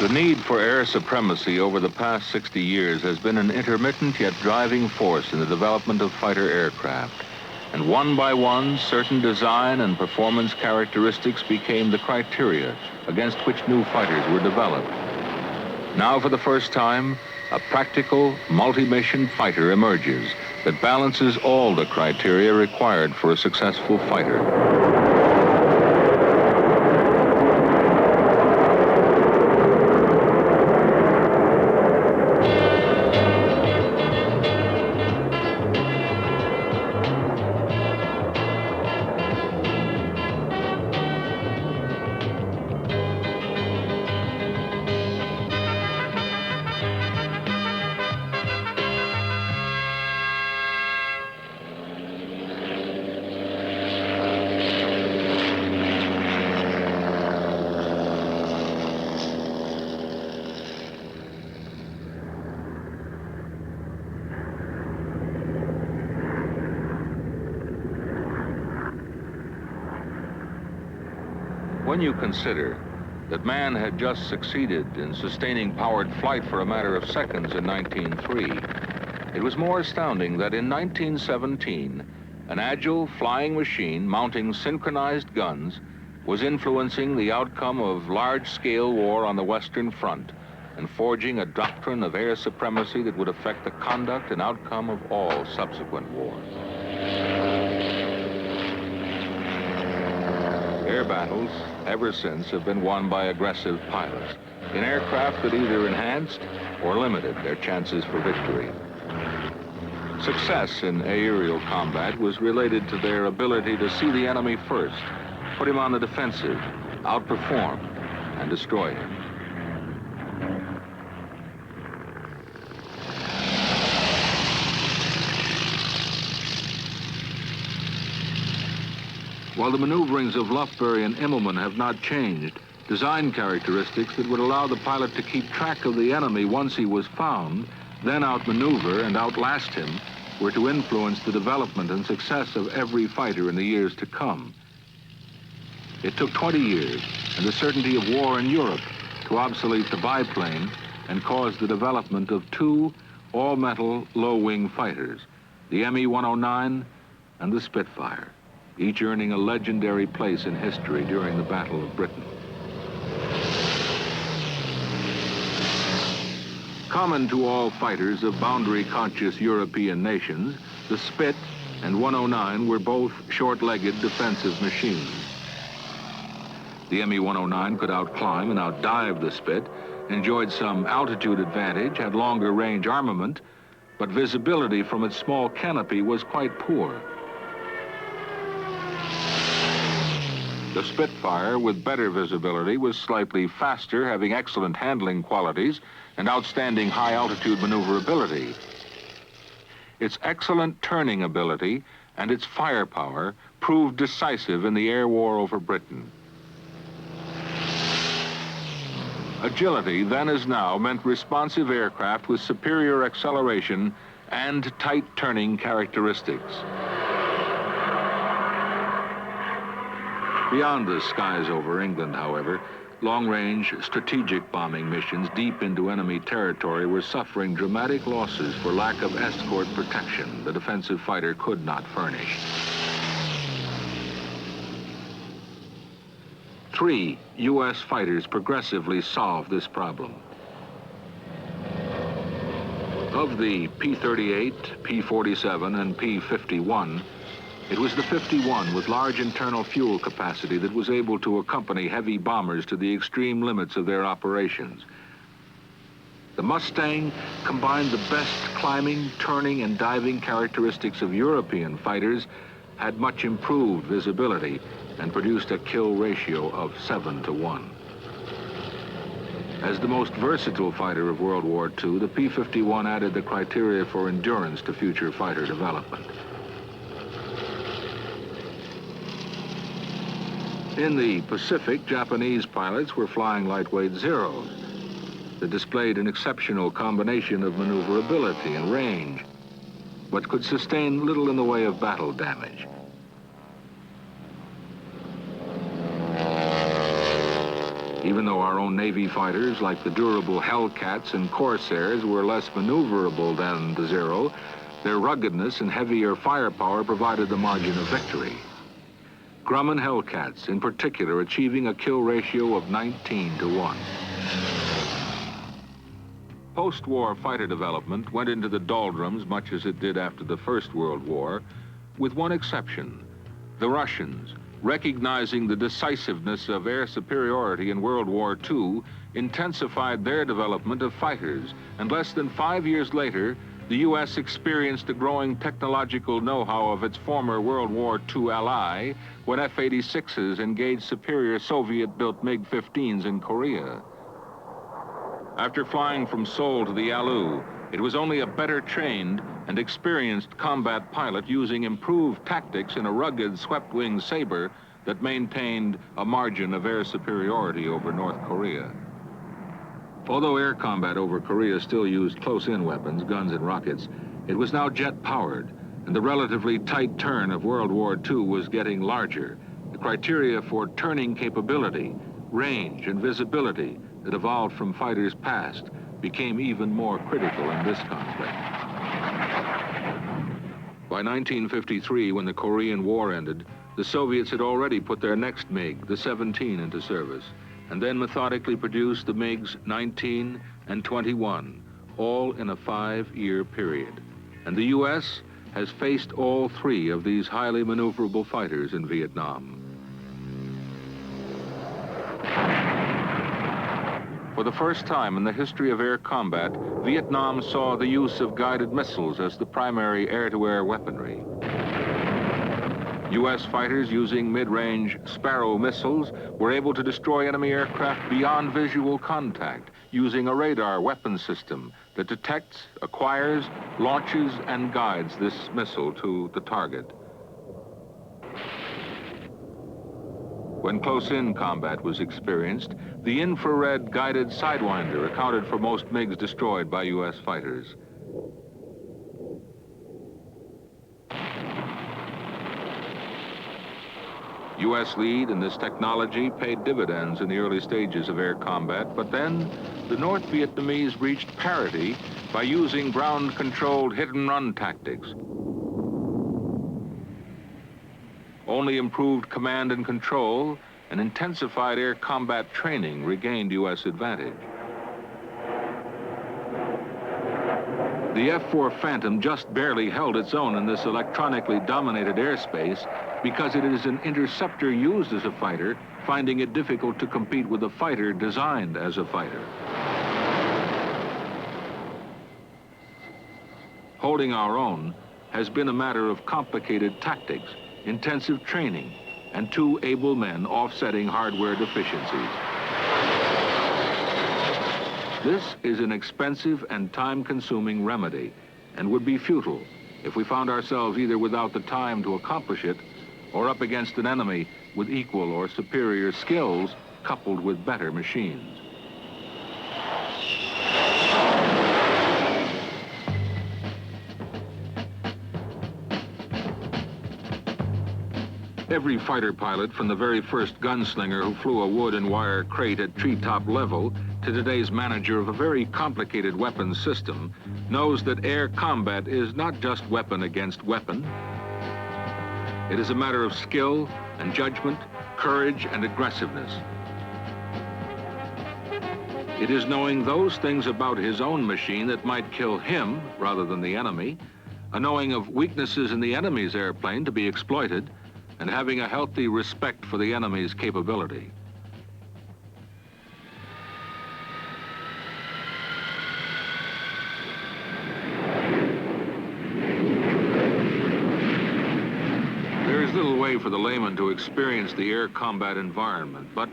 The need for air supremacy over the past 60 years has been an intermittent yet driving force in the development of fighter aircraft. And one by one, certain design and performance characteristics became the criteria against which new fighters were developed. Now, for the first time, a practical, multi-mission fighter emerges that balances all the criteria required for a successful fighter. When you consider that man had just succeeded in sustaining powered flight for a matter of seconds in 1903, it was more astounding that in 1917, an agile flying machine mounting synchronized guns was influencing the outcome of large-scale war on the Western Front and forging a doctrine of air supremacy that would affect the conduct and outcome of all subsequent wars. Air battles, ever since, have been won by aggressive pilots in aircraft that either enhanced or limited their chances for victory. Success in aerial combat was related to their ability to see the enemy first, put him on the defensive, outperform, and destroy him. While the maneuverings of Lufbery and Immelman have not changed, design characteristics that would allow the pilot to keep track of the enemy once he was found, then outmaneuver and outlast him, were to influence the development and success of every fighter in the years to come. It took 20 years and the certainty of war in Europe to obsolete the biplane and cause the development of two all-metal low-wing fighters, the Me-109 and the Spitfire, each earning a legendary place in history during the Battle of Britain. Common to all fighters of boundary-conscious European nations, the Spit and 109 were both short-legged defensive machines. The Me-109 could outclimb and outdive the Spit, enjoyed some altitude advantage, had longer range armament, but visibility from its small canopy was quite poor. The Spitfire, with better visibility, was slightly faster, having excellent handling qualities and outstanding high-altitude maneuverability. Its excellent turning ability and its firepower proved decisive in the air war over Britain. Agility, then as now, meant responsive aircraft with superior acceleration and tight turning characteristics. Beyond the skies over England, however, long-range strategic bombing missions deep into enemy territory were suffering dramatic losses for lack of escort protection the defensive fighter could not furnish. 3 U.S. fighters progressively solved this problem. Of the P-38, P-47, and P-51, it was the 51 with large internal fuel capacity that was able to accompany heavy bombers to the extreme limits of their operations. The Mustang combined the best climbing, turning, and diving characteristics of European fighters, had much improved visibility, and produced a kill ratio of 7-to-1. As the most versatile fighter of World War II, the P-51 added the criteria for endurance to future fighter development. In the Pacific, Japanese pilots were flying lightweight Zeros that displayed an exceptional combination of maneuverability and range, but could sustain little in the way of battle damage. Even though our own Navy fighters, like the durable Hellcats and Corsairs, were less maneuverable than the Zero, their ruggedness and heavier firepower provided the margin of victory. Grumman Hellcats, in particular, achieving a kill ratio of 19-1. Post-war fighter development went into the doldrums much as it did after the First World War, with one exception. The Russians, recognizing the decisiveness of air superiority in World War II, intensified their development of fighters, and less than 5 years later, the U.S. experienced a growing technological know-how of its former World War II ally when F-86s engaged superior Soviet-built MiG-15s in Korea. After flying from Seoul to the Yalu, it was only a better trained and experienced combat pilot using improved tactics in a rugged swept-wing Sabre that maintained a margin of air superiority over North Korea. Although air combat over Korea still used close-in weapons, guns and rockets, it was now jet-powered, and the relatively tight turn of World War II was getting larger. The criteria for turning capability, range, and visibility that evolved from fighters past became even more critical in this conflict. By 1953, when the Korean War ended, the Soviets had already put their next MiG, the 17, into service, and then methodically produced the MiGs 19 and 21, all in a 5-year period. And the U.S. has faced all 3 of these highly maneuverable fighters in Vietnam. For the first time in the history of air combat, Vietnam saw the use of guided missiles as the primary air-to-air weaponry. U.S. fighters using mid-range Sparrow missiles were able to destroy enemy aircraft beyond visual contact using a radar weapon system that detects, acquires, launches, and guides this missile to the target. When close-in combat was experienced, the infrared guided Sidewinder accounted for most MiGs destroyed by U.S. fighters. U.S. lead in this technology paid dividends in the early stages of air combat, but then the North Vietnamese reached parity by using ground-controlled hit-and-run tactics. Only improved command and control and intensified air combat training regained U.S. advantage. The F-4 Phantom just barely held its own in this electronically dominated airspace because it is an interceptor used as a fighter, finding it difficult to compete with a fighter designed as a fighter. Holding our own has been a matter of complicated tactics, intensive training, and 2 able men offsetting hardware deficiencies. This is an expensive and time-consuming remedy and would be futile if we found ourselves either without the time to accomplish it or up against an enemy with equal or superior skills coupled with better machines. Every fighter pilot, from the very first gunslinger who flew a wood and wire crate at treetop level to today's manager of a very complicated weapons system, knows that air combat is not just weapon against weapon. It is a matter of skill and judgment, courage and aggressiveness. It is knowing those things about his own machine that might kill him rather than the enemy, a knowing of weaknesses in the enemy's airplane to be exploited, and having a healthy respect for the enemy's capability. There is little way for the layman to experience the air combat environment, but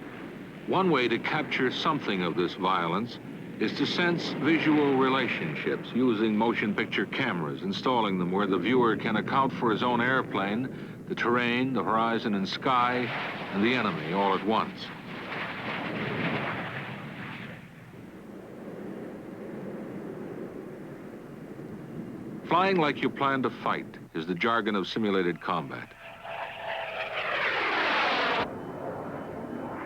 one way to capture something of this violence is to sense visual relationships using motion picture cameras, installing them where the viewer can account for his own airplane, the terrain, the horizon and sky, and the enemy all at once. Flying like you plan to fight is the jargon of simulated combat.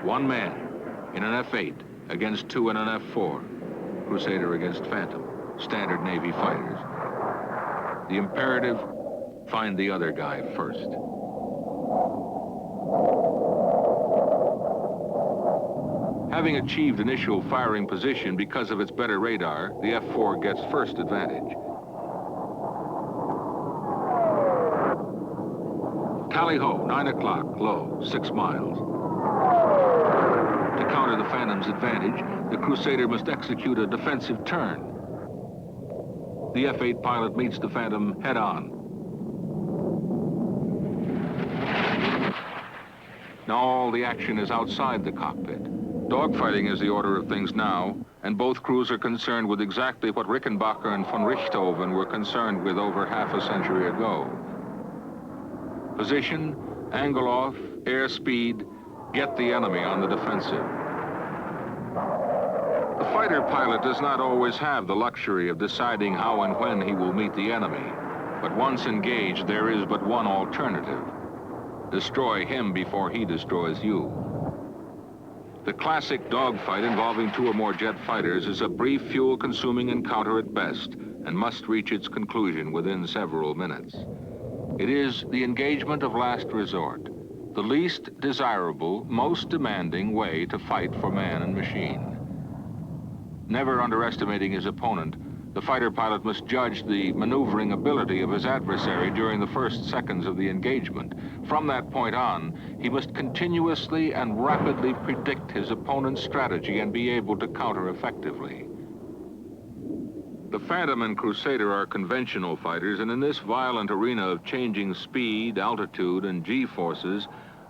One man, in an F-8 against 2 in an F-4, Crusader against Phantom, standard Navy fighters. The imperative, find the other guy first. Having achieved initial firing position because of its better radar, the F-4 gets first advantage. Tally-ho, 9 o'clock, low, 6 miles. To counter the Phantom's advantage, the Crusader must execute a defensive turn. The F-8 pilot meets the Phantom head-on. Now all the action is outside the cockpit. Dogfighting is the order of things now, and both crews are concerned with exactly what Rickenbacker and von Richthofen were concerned with over half a century ago. Position, angle off, airspeed, get the enemy on the defensive. The fighter pilot does not always have the luxury of deciding how and when he will meet the enemy, but once engaged, there is but one alternative. Destroy him before he destroys you. The classic dogfight involving 2 or more jet fighters is a brief, fuel-consuming encounter at best and must reach its conclusion within several minutes. It is the engagement of last resort, the least desirable, most demanding way to fight for man and machine. Never underestimating his opponent, the fighter pilot must judge the maneuvering ability of his adversary during the first seconds of the engagement. From that point on, he must continuously and rapidly predict his opponent's strategy and be able to counter effectively. The Phantom and Crusader are conventional fighters, and in this violent arena of changing speed, altitude, and G-forces,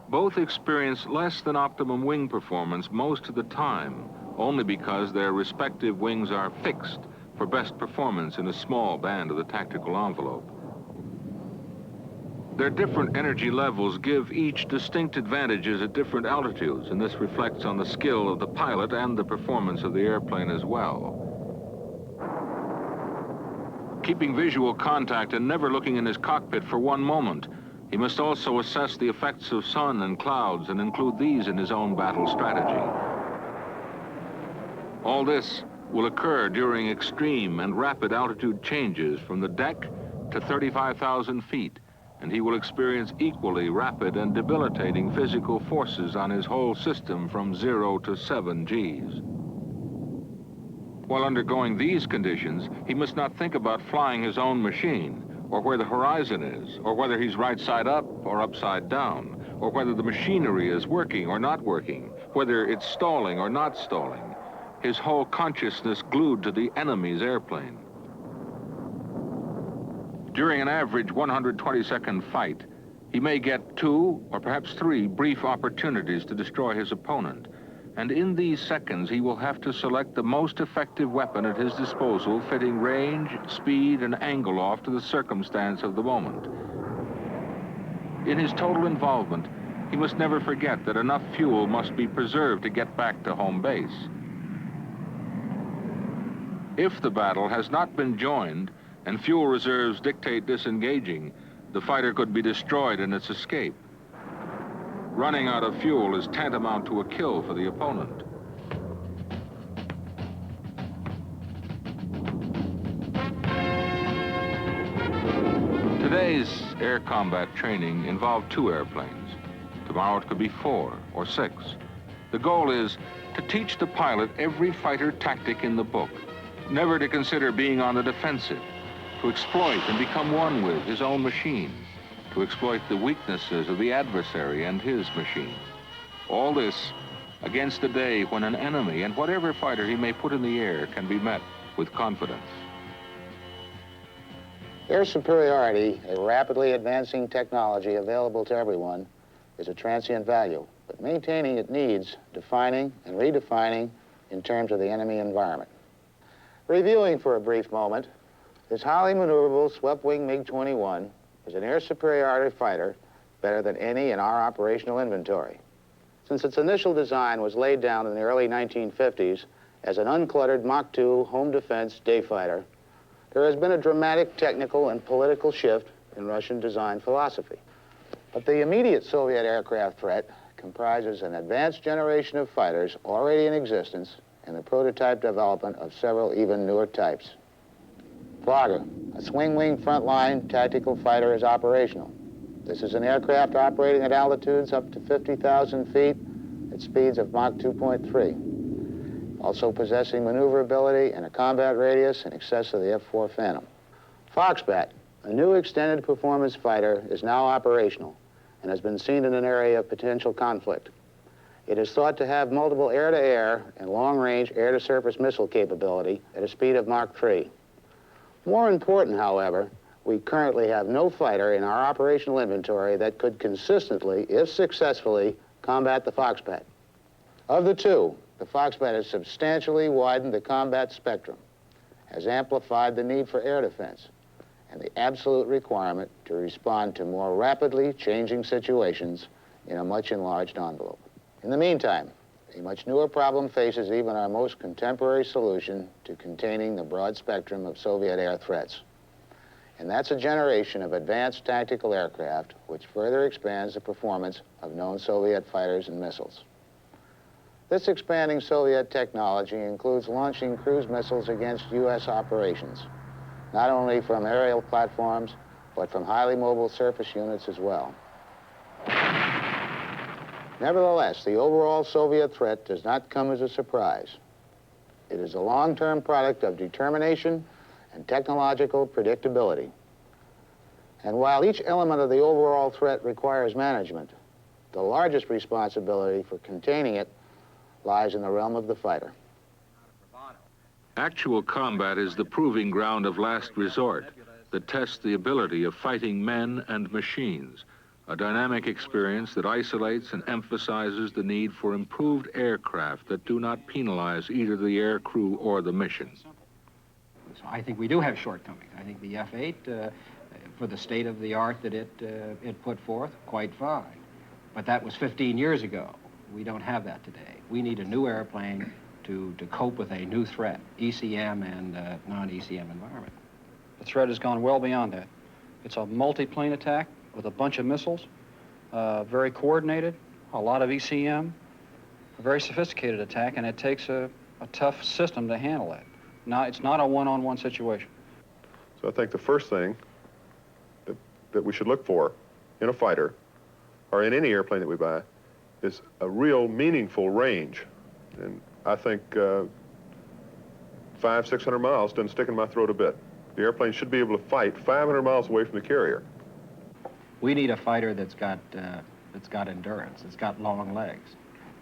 both experience less than optimum wing performance most of the time, only because their respective wings are fixed for best performance in a small band of the tactical envelope. Their different energy levels give each distinct advantages at different altitudes, and this reflects on the skill of the pilot and the performance of the airplane as well. Keeping visual contact and never looking in his cockpit for one moment, he must also assess the effects of sun and clouds and include these in his own battle strategy. All this will occur during extreme and rapid altitude changes from the deck to 35,000 feet, and he will experience equally rapid and debilitating physical forces on his whole system from 0 to 7 Gs. While undergoing these conditions, he must not think about flying his own machine, or where the horizon is, or whether he's right side up or upside down, or whether the machinery is working or not working, whether it's stalling or not stalling. His whole consciousness glued to the enemy's airplane. During an average 120-second fight, he may get 2 or perhaps 3 brief opportunities to destroy his opponent. And in these seconds, he will have to select the most effective weapon at his disposal, fitting range, speed, and angle off to the circumstance of the moment. In his total involvement, he must never forget that enough fuel must be preserved to get back to home base. If the battle has not been joined and fuel reserves dictate disengaging, the fighter could be destroyed in its escape. Running out of fuel is tantamount to a kill for the opponent. Today's air combat training involved 2 airplanes. Tomorrow it could be 4 or 6. The goal is to teach the pilot every fighter tactic in the book, never to consider being on the defensive, to exploit and become one with his own machine, to exploit the weaknesses of the adversary and his machine. All this against a day when an enemy, and whatever fighter he may put in the air, can be met with confidence. Air superiority, a rapidly advancing technology available to everyone, is a transient value, but maintaining it needs defining and redefining in terms of the enemy environment. Reviewing for a brief moment, this highly maneuverable swept-wing MiG-21 is an air superiority fighter better than any in our operational inventory. Since its initial design was laid down in the early 1950s as an uncluttered Mach 2 home defense day fighter, there has been a dramatic technical and political shift in Russian design philosophy. But the immediate Soviet aircraft threat comprises an advanced generation of fighters already in existence and the prototype development of several even newer types. Flogger, a swing-wing frontline tactical fighter, is operational. This is an aircraft operating at altitudes up to 50,000 feet at speeds of Mach 2.3, also possessing maneuverability and a combat radius in excess of the F-4 Phantom. Foxbat, a new extended performance fighter, is now operational and has been seen in an area of potential conflict. It is thought to have multiple air-to-air and long-range air-to-surface missile capability at a speed of Mach 3. More important, however, we currently have no fighter in our operational inventory that could consistently, if successfully, combat the Foxbat. Of the two, the Foxbat has substantially widened the combat spectrum, has amplified the need for air defense, and the absolute requirement to respond to more rapidly changing situations in a much enlarged envelope. In the meantime, a much newer problem faces even our most contemporary solution to containing the broad spectrum of Soviet air threats. And that's a generation of advanced tactical aircraft which further expands the performance of known Soviet fighters and missiles. This expanding Soviet technology includes launching cruise missiles against U.S. operations, not only from aerial platforms, but from highly mobile surface units as well. Nevertheless, the overall Soviet threat does not come as a surprise. It is a long-term product of determination and technological predictability. And while each element of the overall threat requires management, the largest responsibility for containing it lies in the realm of the fighter. Actual combat is the proving ground of last resort that tests the ability of fighting men and machines, a dynamic experience that isolates and emphasizes the need for improved aircraft that do not penalize either the air crew or the mission. So I think we do have shortcomings. I think the F-8, for the state of the art that it put forth, quite fine. But that was 15 years ago. We don't have that today. We need a new airplane to cope with a new threat, ECM and non-ECM environment. The threat has gone well beyond that. It's a multi-plane attack with a bunch of missiles, very coordinated, a lot of ECM, a very sophisticated attack, and it takes a tough system to handle it. Now, it's not a one-on-one situation. So I think the first thing that we should look for in a fighter, or in any airplane that we buy, is a real meaningful range. And I think 500-600 miles doesn't stick in my throat a bit. The airplane should be able to fight 500 miles away from the carrier. We need a fighter that's got endurance, it's got long legs.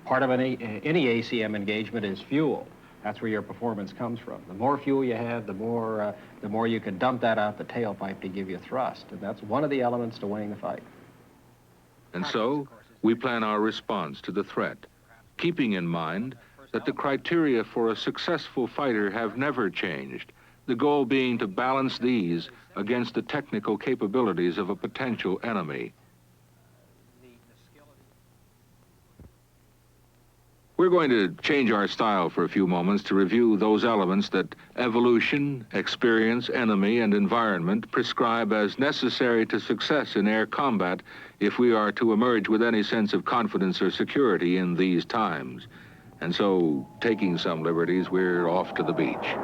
Part of any ACM engagement is fuel. That's where your performance comes from. The more fuel you have, the more you can dump that out the tailpipe to give you thrust. And that's one of the elements to winning the fight. And so, we plan our response to the threat, keeping in mind that the criteria for a successful fighter have never changed, the goal being to balance these against the technical capabilities of a potential enemy. We're going to change our style for a few moments to review those elements that evolution, experience, enemy, and environment prescribe as necessary to success in air combat if we are to emerge with any sense of confidence or security in these times. And so, taking some liberties, we're off to the beach.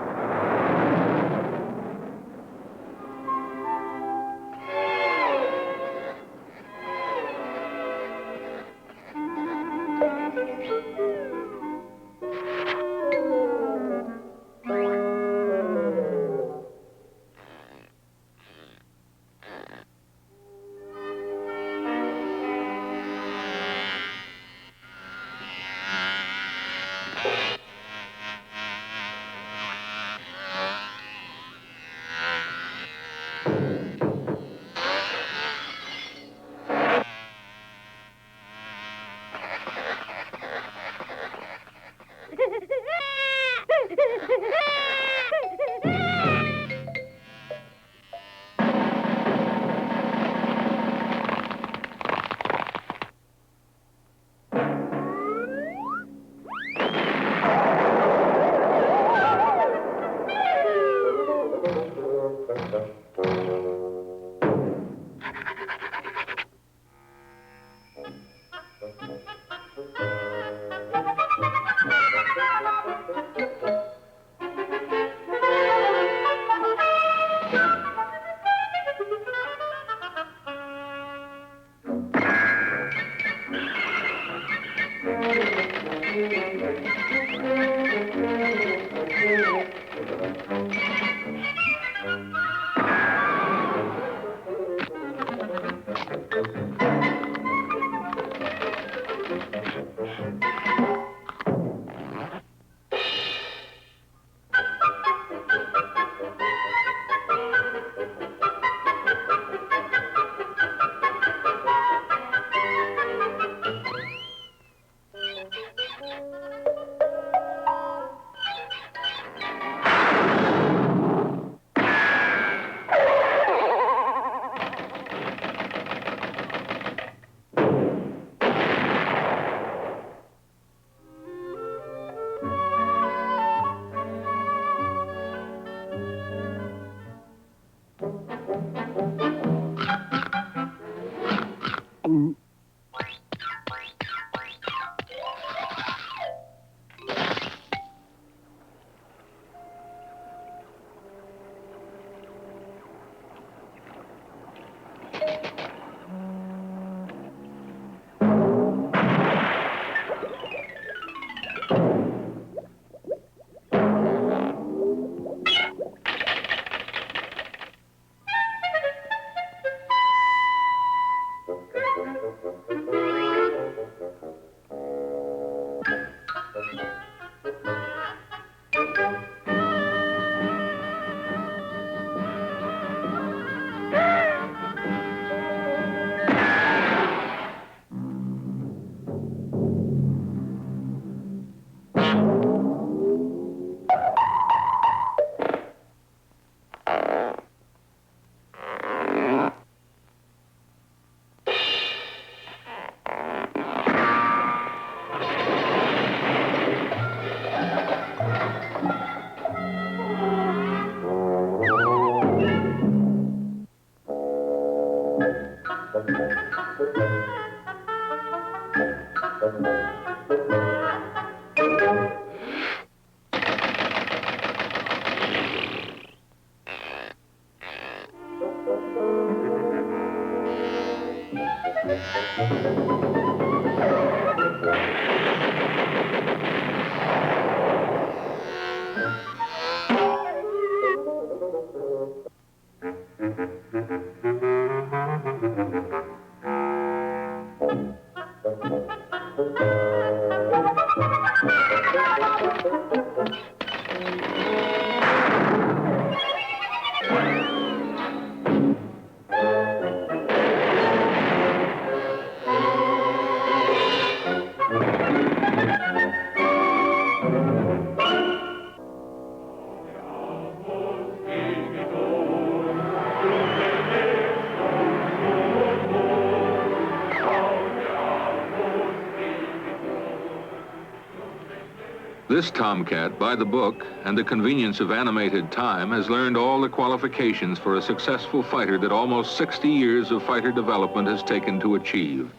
This Tomcat, by the book and the convenience of animated time, has learned all the qualifications for a successful fighter that almost 60 years of fighter development has taken to achieve.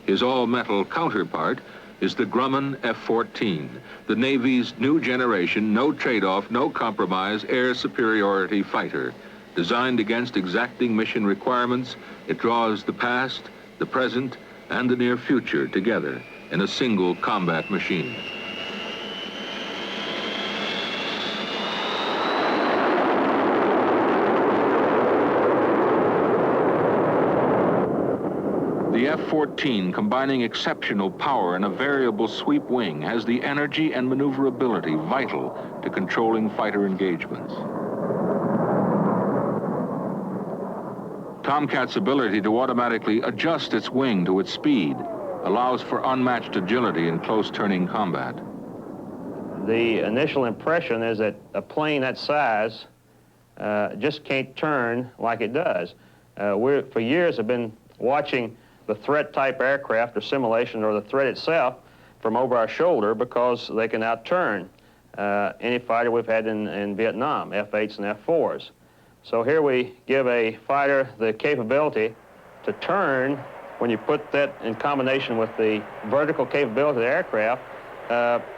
His all-metal counterpart is the Grumman F-14, the Navy's new generation, no trade-off, no compromise air superiority fighter. Designed against exacting mission requirements, it draws the past, the present, and the near future together in a single combat machine. The F-14, combining exceptional power and a variable sweep wing, has the energy and maneuverability vital to controlling fighter engagements. Tomcat's ability to automatically adjust its wing to its speed allows for unmatched agility in close turning combat. The initial impression is that a plane that size just can't turn like it does. We for years have been watching the threat type aircraft or simulation or the threat itself from over our shoulder because they can outturn any fighter we've had in Vietnam, F-8s and F-4s. So here we give a fighter the capability to turn. When you put that in combination with the vertical capability of the aircraft,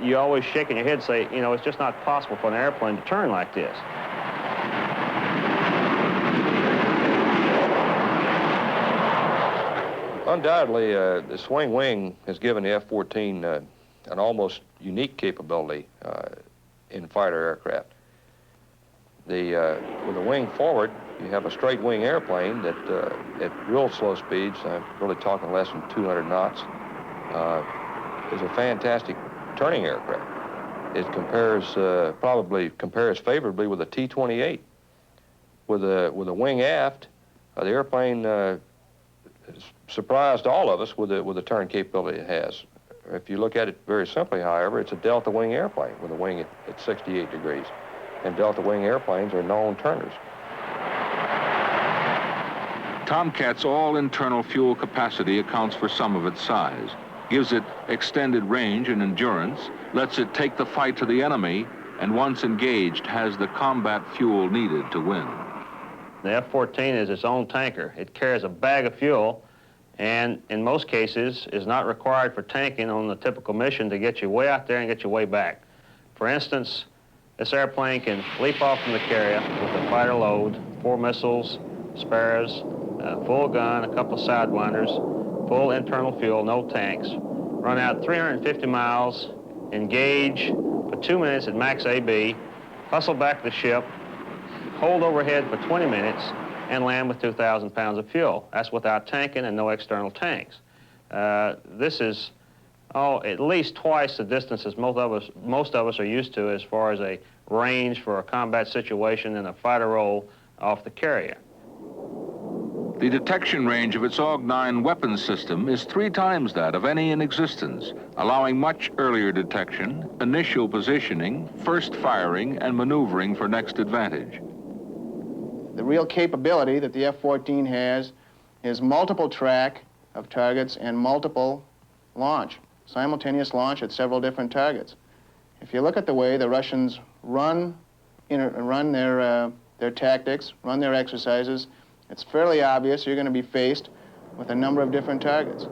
you always shaking your head and say, you know, it's just not possible for an airplane to turn like this. Undoubtedly, the swing wing has given the F-14 an almost unique capability in fighter aircraft. With the wing forward, you have a straight wing airplane that at real slow speeds, I'm really talking less than 200 knots, is a fantastic turning aircraft. It probably compares favorably with a T-28. With a wing aft, the airplane surprised all of us with the turn capability it has. If you look at it very simply, however, it's a delta wing airplane with a wing at 68 degrees. And delta wing airplanes are known turners. Tomcat's all-internal fuel capacity accounts for some of its size, gives it extended range and endurance, lets it take the fight to the enemy, and once engaged, has the combat fuel needed to win. The F-14 is its own tanker. It carries a bag of fuel, and in most cases is not required for tanking on the typical mission to get you way out there and get you way back. For instance, this airplane can leap off from the carrier with a fighter load, 4 missiles, spares, full gun, a couple of sidewinders, full internal fuel, no tanks, run out 350 miles, engage for 2 minutes at max AB, hustle back to the ship, hold overhead for 20 minutes, and land with 2,000 pounds of fuel. That's without tanking and no external tanks. This is at least twice the distances most of us are used to as far as a range for a combat situation in a fighter role off the carrier. The detection range of its AUG-9 weapons system is 3 times that of any in existence, allowing much earlier detection, initial positioning, first firing, and maneuvering for next advantage. The real capability that the F-14 has is multiple track of targets and multiple launch, simultaneous launch at several different targets. If you look at the way the Russians run their tactics, run their exercises, it's fairly obvious you're going to be faced with a number of different targets.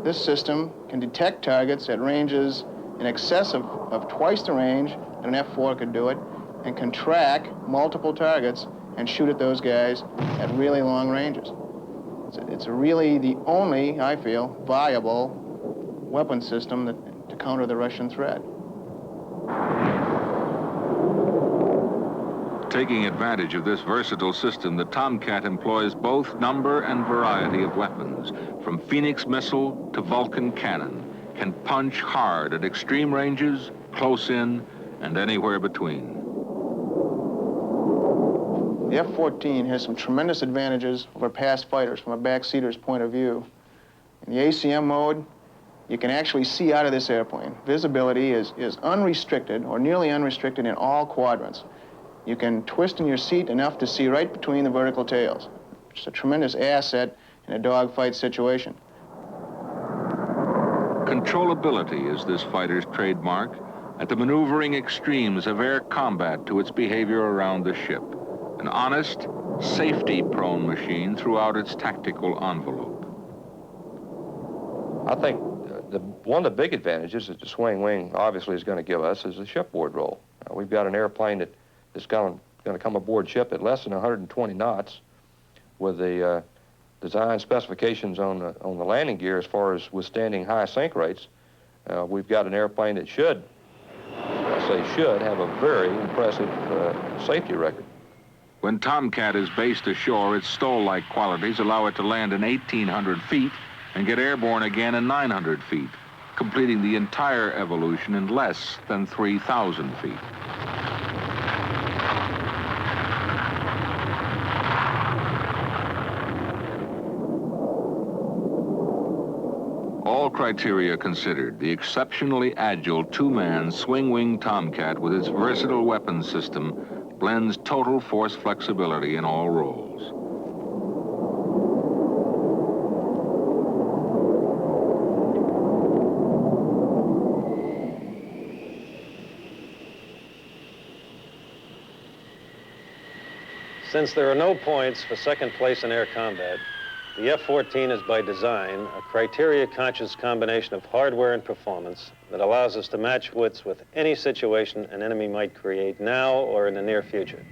This system can detect targets at ranges in excess of twice the range that an F-4 could do it, and can track multiple targets and shoot at those guys at really long ranges. It's really the only, I feel, viable weapon system to counter the Russian threat. Taking advantage of this versatile system, the Tomcat employs both number and variety of weapons. From Phoenix missile to Vulcan cannon, can punch hard at extreme ranges, close in, and anywhere between. The F-14 has some tremendous advantages over past fighters from a backseater's point of view. In the ACM mode, you can actually see out of this airplane. Visibility is unrestricted or nearly unrestricted in all quadrants. You can twist in your seat enough to see right between the vertical tails, which is a tremendous asset in a dogfight situation. Controllability is this fighter's trademark, at the maneuvering extremes of air combat to its behavior around the ship. An honest, safety-prone machine throughout its tactical envelope. I think one of the big advantages that the swing wing obviously is going to give us is the shipboard role. We've got an airplane that's going to come aboard ship at less than 120 knots with the design specifications on the landing gear as far as withstanding high sink rates. We've got an airplane that should have a very impressive safety record. When Tomcat is based ashore, its stall-like qualities allow it to land in 1,800 feet and get airborne again in 900 feet, completing the entire evolution in less than 3,000 feet. All criteria considered, the exceptionally agile 2-man swing-wing Tomcat with its versatile weapons system blends total force flexibility in all roles. Since there are no points for second place in air combat, the F-14 is by design a criteria-conscious combination of hardware and performance that allows us to match wits with any situation an enemy might create now or in the near future.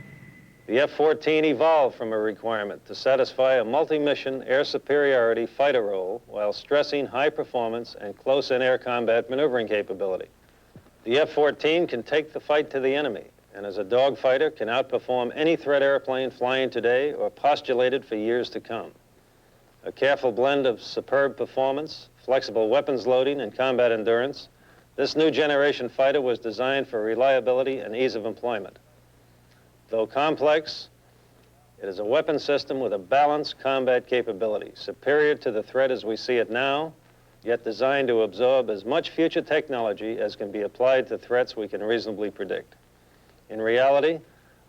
The F-14 evolved from a requirement to satisfy a multi-mission air superiority fighter role while stressing high performance and close-in air combat maneuvering capability. The F-14 can take the fight to the enemy and as a dogfighter can outperform any threat airplane flying today or postulated for years to come. A careful blend of superb performance, flexible weapons loading, and combat endurance, this new generation fighter was designed for reliability and ease of employment. Though complex, it is a weapon system with a balanced combat capability, superior to the threat as we see it now, yet designed to absorb as much future technology as can be applied to threats we can reasonably predict. In reality,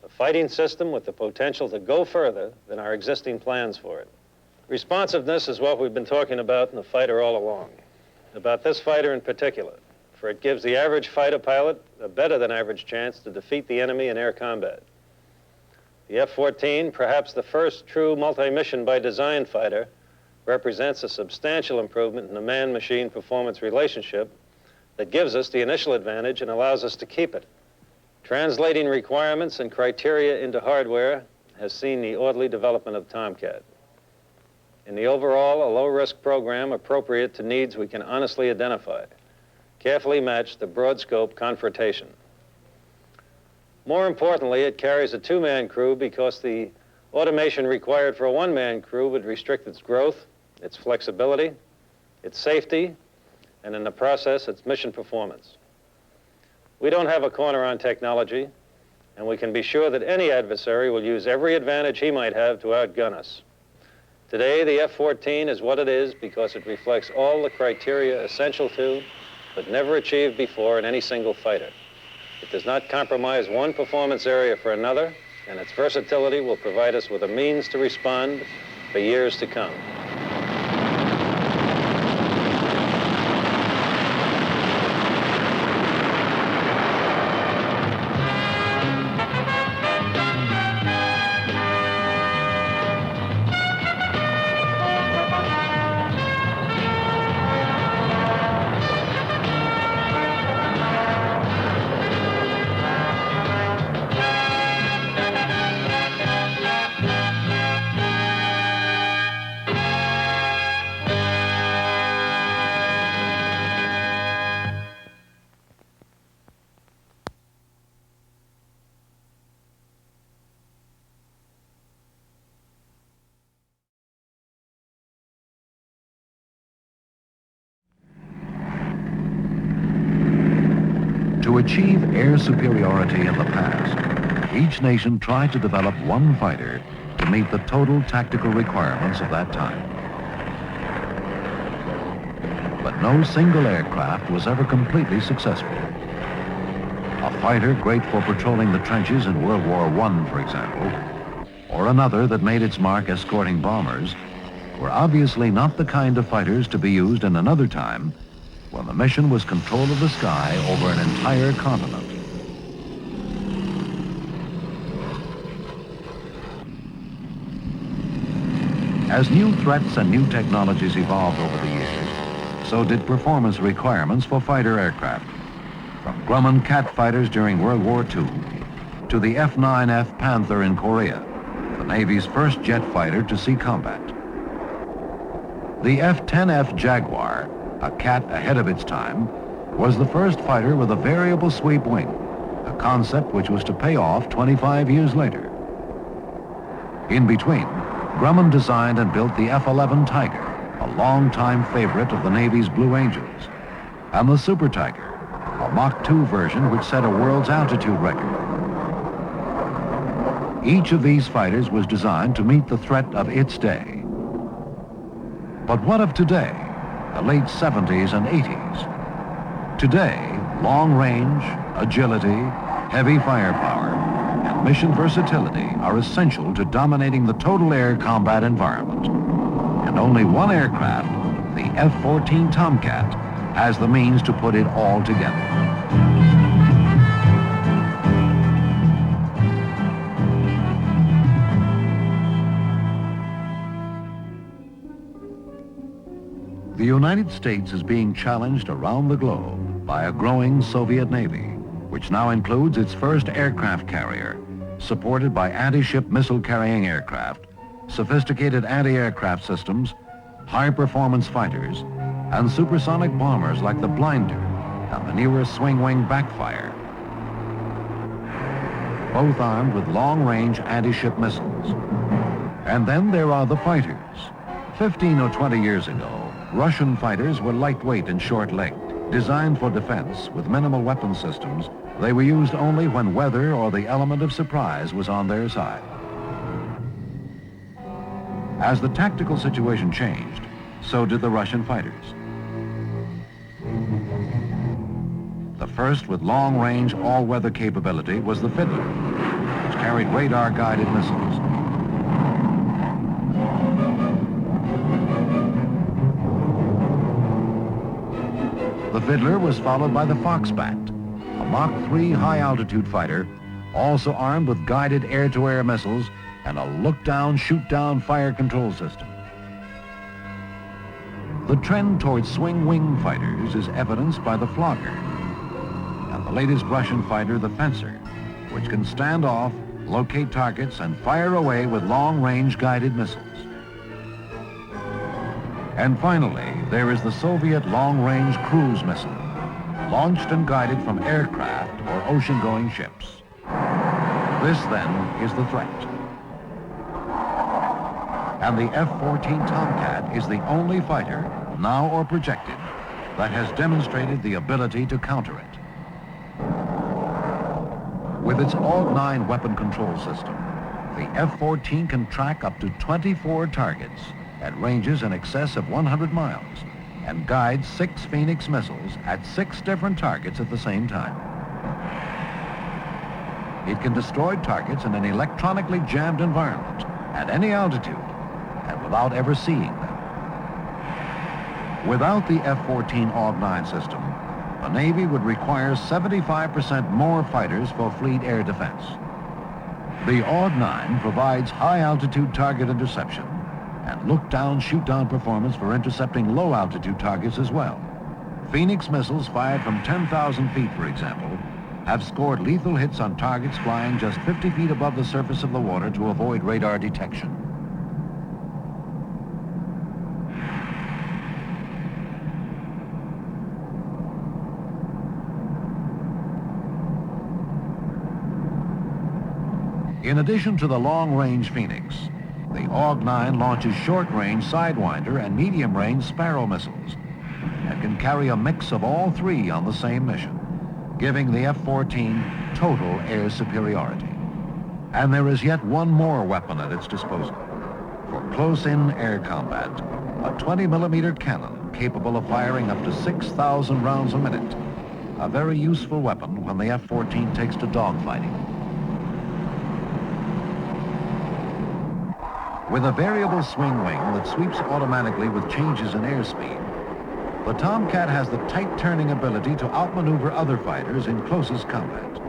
a fighting system with the potential to go further than our existing plans for it. Responsiveness is what we've been talking about in the fighter all along, about this fighter in particular, for it gives the average fighter pilot a better than average chance to defeat the enemy in air combat. The F-14, perhaps the first true multi-mission by design fighter, represents a substantial improvement in the man-machine performance relationship that gives us the initial advantage and allows us to keep it. Translating requirements and criteria into hardware has seen the orderly development of Tomcat. In the overall, a low-risk program appropriate to needs we can honestly identify, carefully match the broad-scope confrontation. More importantly, it carries a two-man crew because the automation required for a one-man crew would restrict its growth, its flexibility, its safety, and in the process, its mission performance. We don't have a corner on technology, and we can be sure that any adversary will use every advantage he might have to outgun us. Today, the F-14 is what it is because it reflects all the criteria essential to, but never achieved before in any single fighter. It does not compromise one performance area for another, and its versatility will provide us with a means to respond for years to come. To achieve air superiority in the past, each nation tried to develop one fighter to meet the total tactical requirements of that time. But no single aircraft was ever completely successful. A fighter great for patrolling the trenches in World War I, for example, or another that made its mark escorting bombers, were obviously not the kind of fighters to be used in another time when the mission was control of the sky over an entire continent. As new threats and new technologies evolved over the years, so did performance requirements for fighter aircraft, from Grumman Cat fighters during World War II to the F-9F Panther in Korea, the Navy's first jet fighter to see combat. The F-10F Jaguar, a Cat ahead of its time, was the first fighter with a variable sweep wing, a concept which was to pay off 25 years later. In between, Grumman designed and built the F-11 Tiger, a long-time favorite of the Navy's Blue Angels, and the Super Tiger, a Mach 2 version which set a world's altitude record. Each of these fighters was designed to meet the threat of its day. But what of today? The late 70s and 80s. Today, long range, agility, heavy firepower, and mission versatility are essential to dominating the total air combat environment. And only one aircraft, the F-14 Tomcat, has the means to put it all together. The United States is being challenged around the globe by a growing Soviet Navy, which now includes its first aircraft carrier, supported by anti-ship missile-carrying aircraft, sophisticated anti-aircraft systems, high-performance fighters, and supersonic bombers like the Blinder and the newer swing-wing backfire. both armed with long-range anti-ship missiles. And then there are the fighters. 15 or 20 years ago, Russian fighters were lightweight and short-legged, designed for defense with minimal weapon systems. They were used only when weather or the element of surprise was on their side. As the tactical situation changed, so did the Russian fighters. The first with long-range, all-weather capability was the Fiddler, which carried radar-guided missiles. The Fiddler was followed by the Foxbat, a Mach 3 high-altitude fighter, also armed with guided air-to-air missiles and a look-down, shoot-down fire control system. The trend towards swing-wing fighters is evidenced by the Flogger and the latest Russian fighter, the Fencer, which can stand off, locate targets, and fire away with long-range guided missiles. And finally, there is the Soviet long-range cruise missile, launched and guided from aircraft or ocean-going ships. This, then, is the threat. And the F-14 Tomcat is the only fighter, now or projected, that has demonstrated the ability to counter it. With its AUG-9 weapon control system, the F-14 can track up to 24 targets at ranges in excess of 100 miles and guide 6 Phoenix missiles at 6 different targets at the same time. It can destroy targets in an electronically jammed environment at any altitude and without ever seeing them. Without the F-14 AUG-9 system, the Navy would require 75% more fighters for fleet air defense. The AUG-9 provides high-altitude target interception and look-down, shoot-down performance for intercepting low-altitude targets as well. Phoenix missiles fired from 10,000 feet, for example, have scored lethal hits on targets flying just 50 feet above the surface of the water to avoid radar detection. In addition to the long-range Phoenix, the AUG-9 launches short-range Sidewinder and medium-range Sparrow missiles and can carry a mix of all three on the same mission, giving the F-14 total air superiority. And there is yet one more weapon at its disposal. For close-in air combat, a 20-millimeter cannon capable of firing up to 6,000 rounds a minute, a very useful weapon when the F-14 takes to dogfighting. With a variable swing wing that sweeps automatically with changes in airspeed, the Tomcat has the tight turning ability to outmaneuver other fighters in closest combat.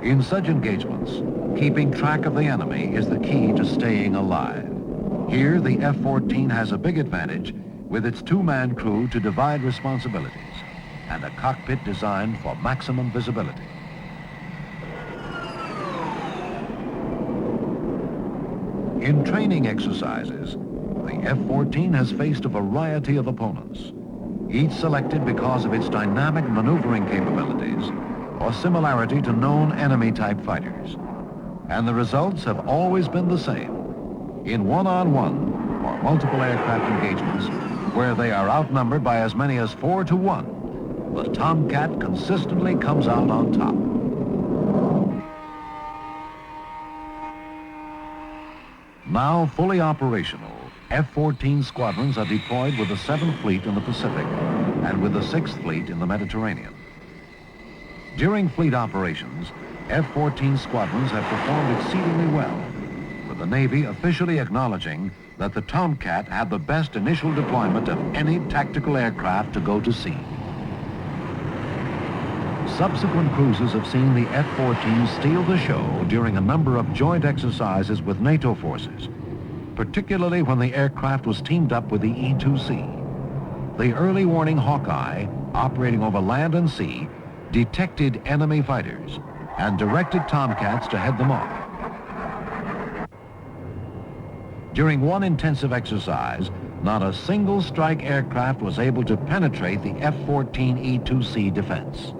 In such engagements, keeping track of the enemy is the key to staying alive. Here, the F-14 has a big advantage with its 2-man crew to divide responsibilities and a cockpit designed for maximum visibility. In training exercises, the F-14 has faced a variety of opponents, each selected because of its dynamic maneuvering capabilities or similarity to known enemy-type fighters. And the results have always been the same. In one-on-one or multiple aircraft engagements, where they are outnumbered by as many as 4 to 1, the Tomcat consistently comes out on top. Now fully operational, F-14 squadrons are deployed with the 7th Fleet in the Pacific and with the 6th Fleet in the Mediterranean. During fleet operations, F-14 squadrons have performed exceedingly well, with the Navy officially acknowledging that the Tomcat had the best initial deployment of any tactical aircraft to go to sea. Subsequent cruises have seen the F-14 steal the show during a number of joint exercises with NATO forces, particularly when the aircraft was teamed up with the E-2C. The early warning Hawkeye, operating over land and sea, detected enemy fighters and directed Tomcats to head them off. During one intensive exercise, not a single strike aircraft was able to penetrate the F-14 E-2C defense.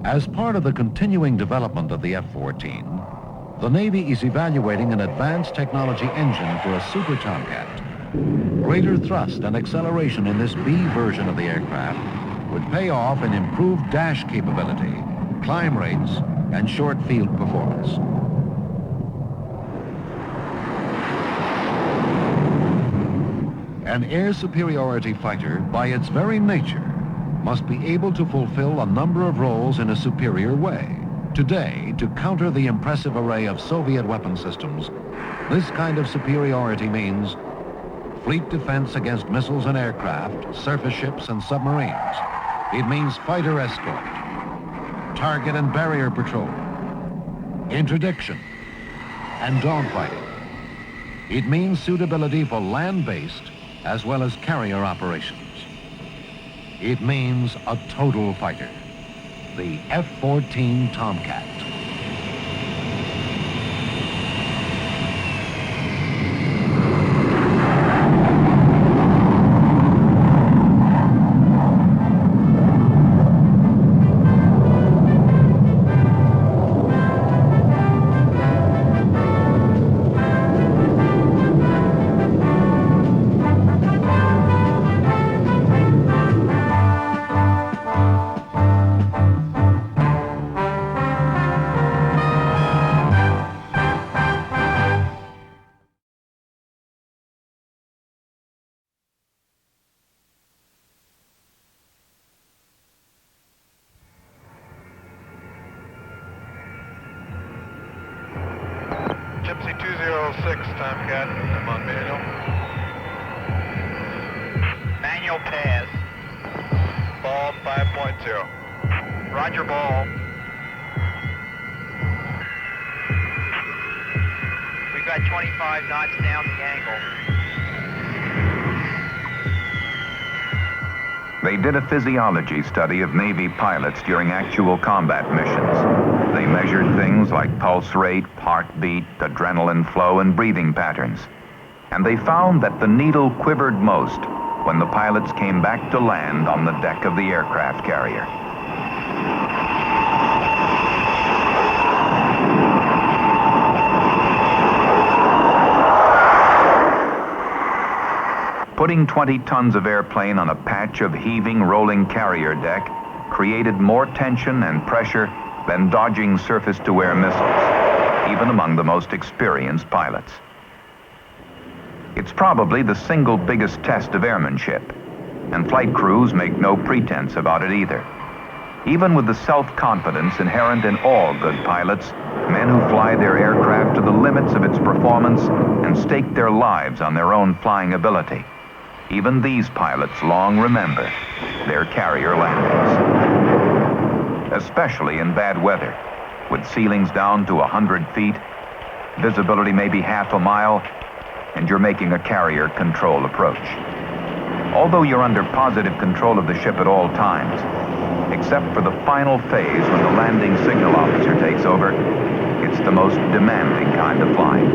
As part of the continuing development of the F-14, the Navy is evaluating an advanced technology engine for a Super Tomcat. Greater thrust and acceleration in this B version of the aircraft would pay off in improved dash capability, climb rates, and short field performance. An air superiority fighter, by its very nature, must be able to fulfill a number of roles in a superior way. Today, to counter the impressive array of Soviet weapon systems, this kind of superiority means fleet defense against missiles and aircraft, surface ships and submarines. It means fighter escort, target and barrier patrol, interdiction, and dogfighting. It means suitability for land-based as well as carrier operations. It means a total fighter, the F-14 Tomcat. Gypsy 206, Tomcat, I'm on manual. Manual pass. Ball 5.0. Roger, ball. We got 25 knots down the angle. They did a physiology study of Navy pilots during actual combat missions. They measured things like pulse rate, heartbeat, adrenaline flow, and breathing patterns. And they found that the needle quivered most when the pilots came back to land on the deck of the aircraft carrier. Putting 20 tons of airplane on a patch of heaving, rolling carrier deck created more tension and pressure than dodging surface-to-air missiles, even among the most experienced pilots. It's probably the single biggest test of airmanship, and flight crews make no pretense about it either. Even with the self-confidence inherent in all good pilots, men who fly their aircraft to the limits of its performance and stake their lives on their own flying ability, even these pilots long remember their carrier landings. Especially in bad weather, with ceilings down to 100 feet, visibility may be half a mile, and you're making a carrier control approach. Although you're under positive control of the ship at all times, except for the final phase when the landing signal officer takes over, it's the most demanding kind of flying.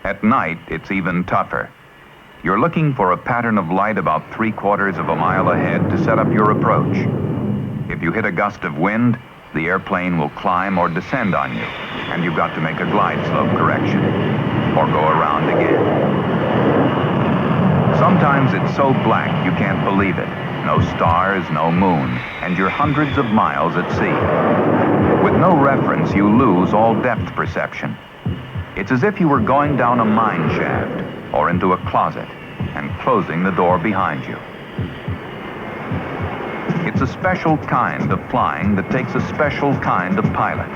At night, it's even tougher. You're looking for a pattern of light about 3/4 of a mile ahead to set up your approach. If you hit a gust of wind, the airplane will climb or descend on you, and you've got to make a glide slope correction, or go around again. Sometimes it's so black you can't believe it. No stars, no moon, and you're hundreds of miles at sea. With no reference, you lose all depth perception. It's as if you were going down a mine shaft or into a closet and closing the door behind you. It's a special kind of flying that takes a special kind of pilot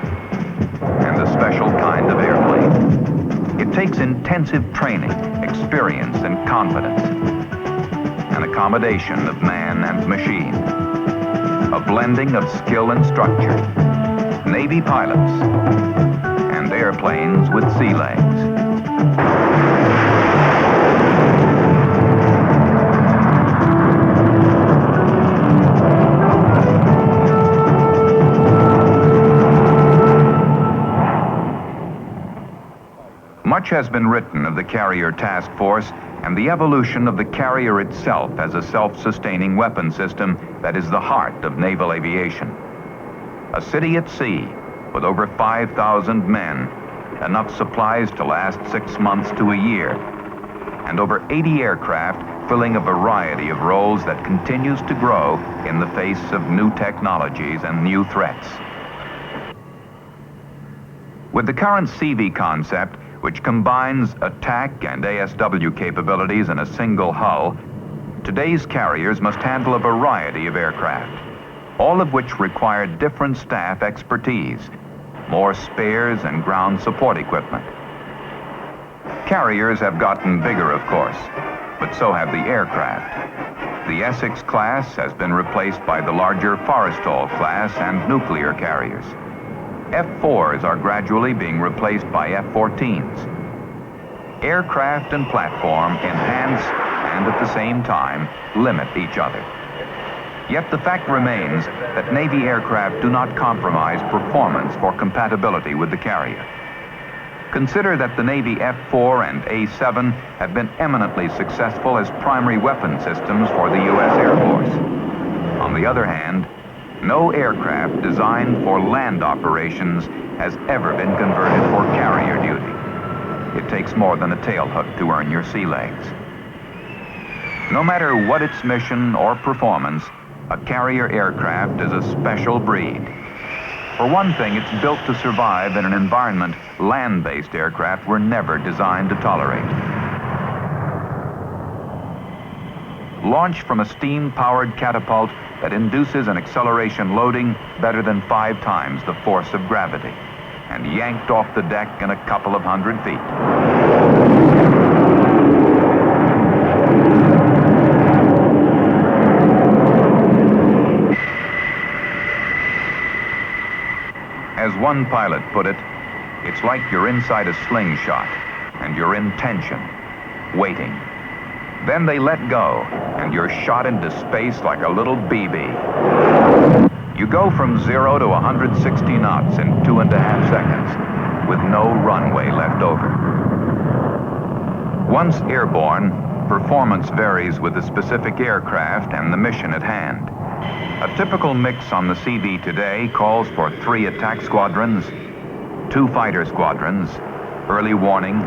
and a special kind of airplane. It takes intensive training, experience, and confidence. An accommodation of man and machine. A blending of skill and structure. Navy pilots and airplanes with sea legs. Much has been written of the Carrier Task Force and the evolution of the carrier itself as a self-sustaining weapon system that is the heart of naval aviation. A city at sea with over 5,000 men, enough supplies to last 6 months to a year, and over 80 aircraft filling a variety of roles that continues to grow in the face of new technologies and new threats. With the current CV concept, which combines attack and ASW capabilities in a single hull, today's carriers must handle a variety of aircraft, all of which require different staff expertise, more spares and ground support equipment. Carriers have gotten bigger, of course, but so have the aircraft. The Essex class has been replaced by the larger Forrestal class and nuclear carriers. F-4s are gradually being replaced by F-14s. Aircraft and platform enhance and at the same time limit each other. Yet the fact remains that Navy aircraft do not compromise performance for compatibility with the carrier. Consider that the Navy F-4 and A-7 have been eminently successful as primary weapon systems for the U.S. Air Force. On the other hand, no aircraft designed for land operations has ever been converted for carrier duty. It takes more than a tailhook to earn your sea legs. No matter what its mission or performance, a carrier aircraft is a special breed. For one thing, it's built to survive in an environment land-based aircraft were never designed to tolerate. Launched from a steam-powered catapult that induces an acceleration loading better than 5 times the force of gravity, and yanked off the deck in a couple of 100 feet. As one pilot put it, it's like you're inside a slingshot, and you're in tension, waiting. Then they let go, and you're shot into space like a little BB. You go from 0 to 160 knots in 2.5 seconds, with no runway left over. Once airborne, performance varies with the specific aircraft and the mission at hand. A typical mix on the CV today calls for 3 attack squadrons, 2 fighter squadrons, early warning,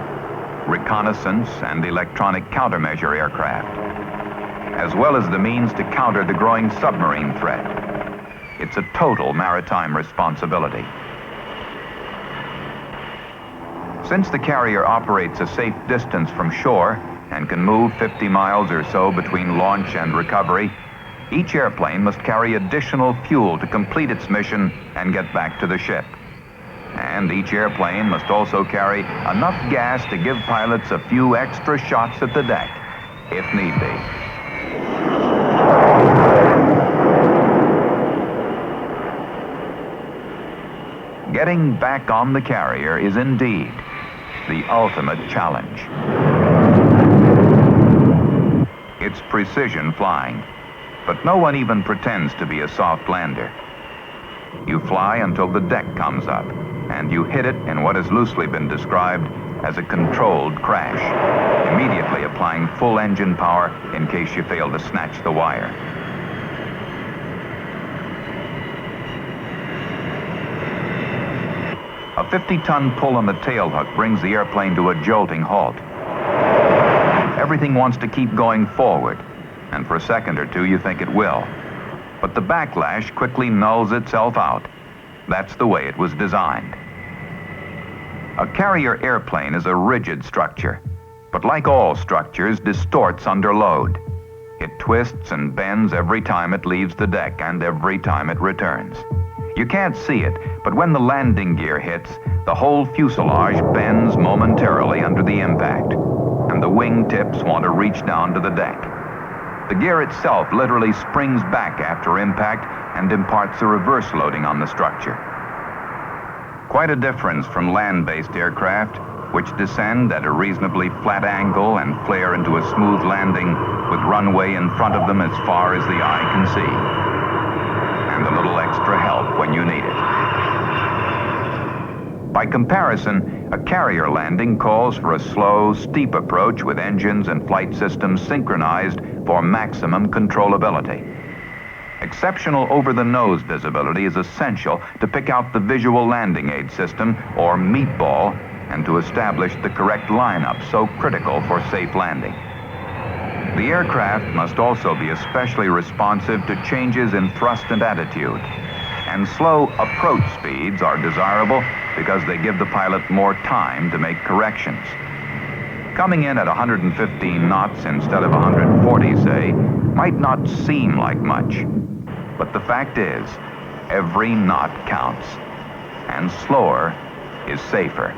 reconnaissance, and electronic countermeasure aircraft, as well as the means to counter the growing submarine threat. It's a total maritime responsibility. Since the carrier operates a safe distance from shore and can move 50 miles or so between launch and recovery, each airplane must carry additional fuel to complete its mission and get back to the ship. And each airplane must also carry enough gas to give pilots a few extra shots at the deck, if need be. Getting back on the carrier is indeed the ultimate challenge. It's precision flying, but no one even pretends to be a soft lander. You fly until the deck comes up, and you hit it in what has loosely been described as a controlled crash, immediately applying full engine power in case you fail to snatch the wire. A 50-ton pull on the tailhook brings the airplane to a jolting halt. Everything wants to keep going forward, and for a second or two you think it will. But the backlash quickly nulls itself out. That's the way it was designed. A carrier airplane is a rigid structure, but like all structures, distorts under load. It twists and bends every time it leaves the deck and every time it returns. You can't see it, but when the landing gear hits, the whole fuselage bends momentarily under the impact, and the wing tips want to reach down to the deck. The gear itself literally springs back after impact and imparts a reverse loading on the structure. Quite a difference from land-based aircraft, which descend at a reasonably flat angle and flare into a smooth landing with runway in front of them as far as the eye can see. And a little extra help when you need it. By comparison, a carrier landing calls for a slow, steep approach with engines and flight systems synchronized for maximum controllability. Exceptional over-the-nose visibility is essential to pick out the visual landing aid system, or meatball, and to establish the correct lineup so critical for safe landing. The aircraft must also be especially responsive to changes in thrust and attitude. And slow approach speeds are desirable because they give the pilot more time to make corrections. Coming in at 115 knots instead of 140, say, might not seem like much. But the fact is, every knot counts, and slower is safer.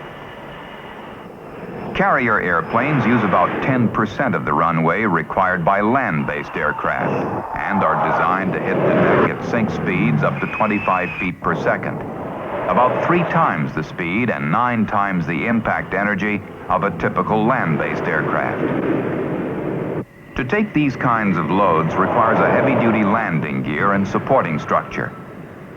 Carrier airplanes use about 10% of the runway required by land-based aircraft and are designed to hit the deck at sink speeds up to 25 feet per second, about 3 times the speed and 9 times the impact energy of a typical land-based aircraft. To take these kinds of loads requires a heavy-duty landing gear and supporting structure,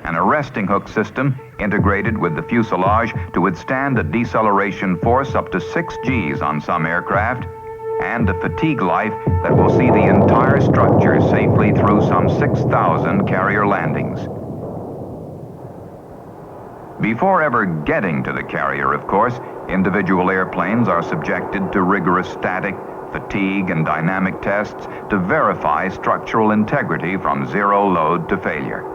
an arresting hook system integrated with the fuselage to withstand a deceleration force up to 6 Gs on some aircraft, and a fatigue life that will see the entire structure safely through some 6,000 carrier landings. Before ever getting to the carrier, of course, individual airplanes are subjected to rigorous static, fatigue, and dynamic tests to verify structural integrity from zero load to failure.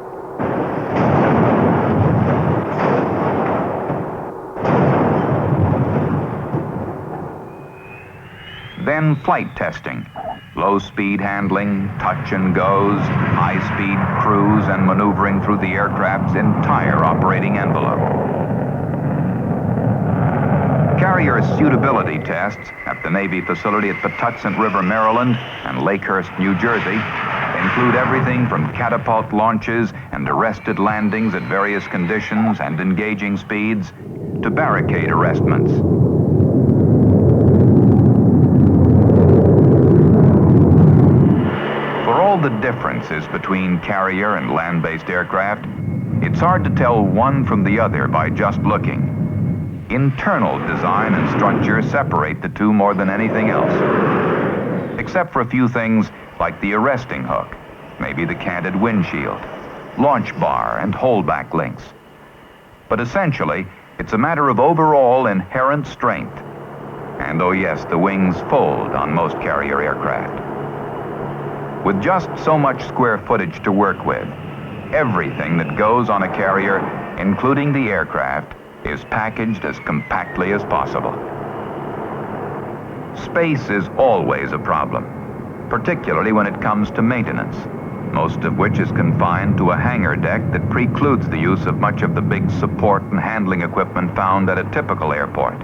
Then flight testing, low-speed handling, touch and goes, high-speed cruise, and maneuvering through the aircraft's entire operating envelope. Carrier suitability tests at the Navy facility at Patuxent River, Maryland, and Lakehurst, New Jersey, include everything from catapult launches and arrested landings at various conditions and engaging speeds to barricade arrestments. For all the differences between carrier and land-based aircraft, it's hard to tell one from the other by just looking. Internal design and structure separate the two more than anything else, except for a few things like the arresting hook, maybe the canted windshield, launch bar, and holdback links. But essentially, it's a matter of overall inherent strength. And oh yes, the wings fold on most carrier aircraft. With just so much square footage to work with, everything that goes on a carrier, including the aircraft, is packaged as compactly as possible. Space is always a problem, particularly when it comes to maintenance, most of which is confined to a hangar deck that precludes the use of much of the big support and handling equipment found at a typical airport.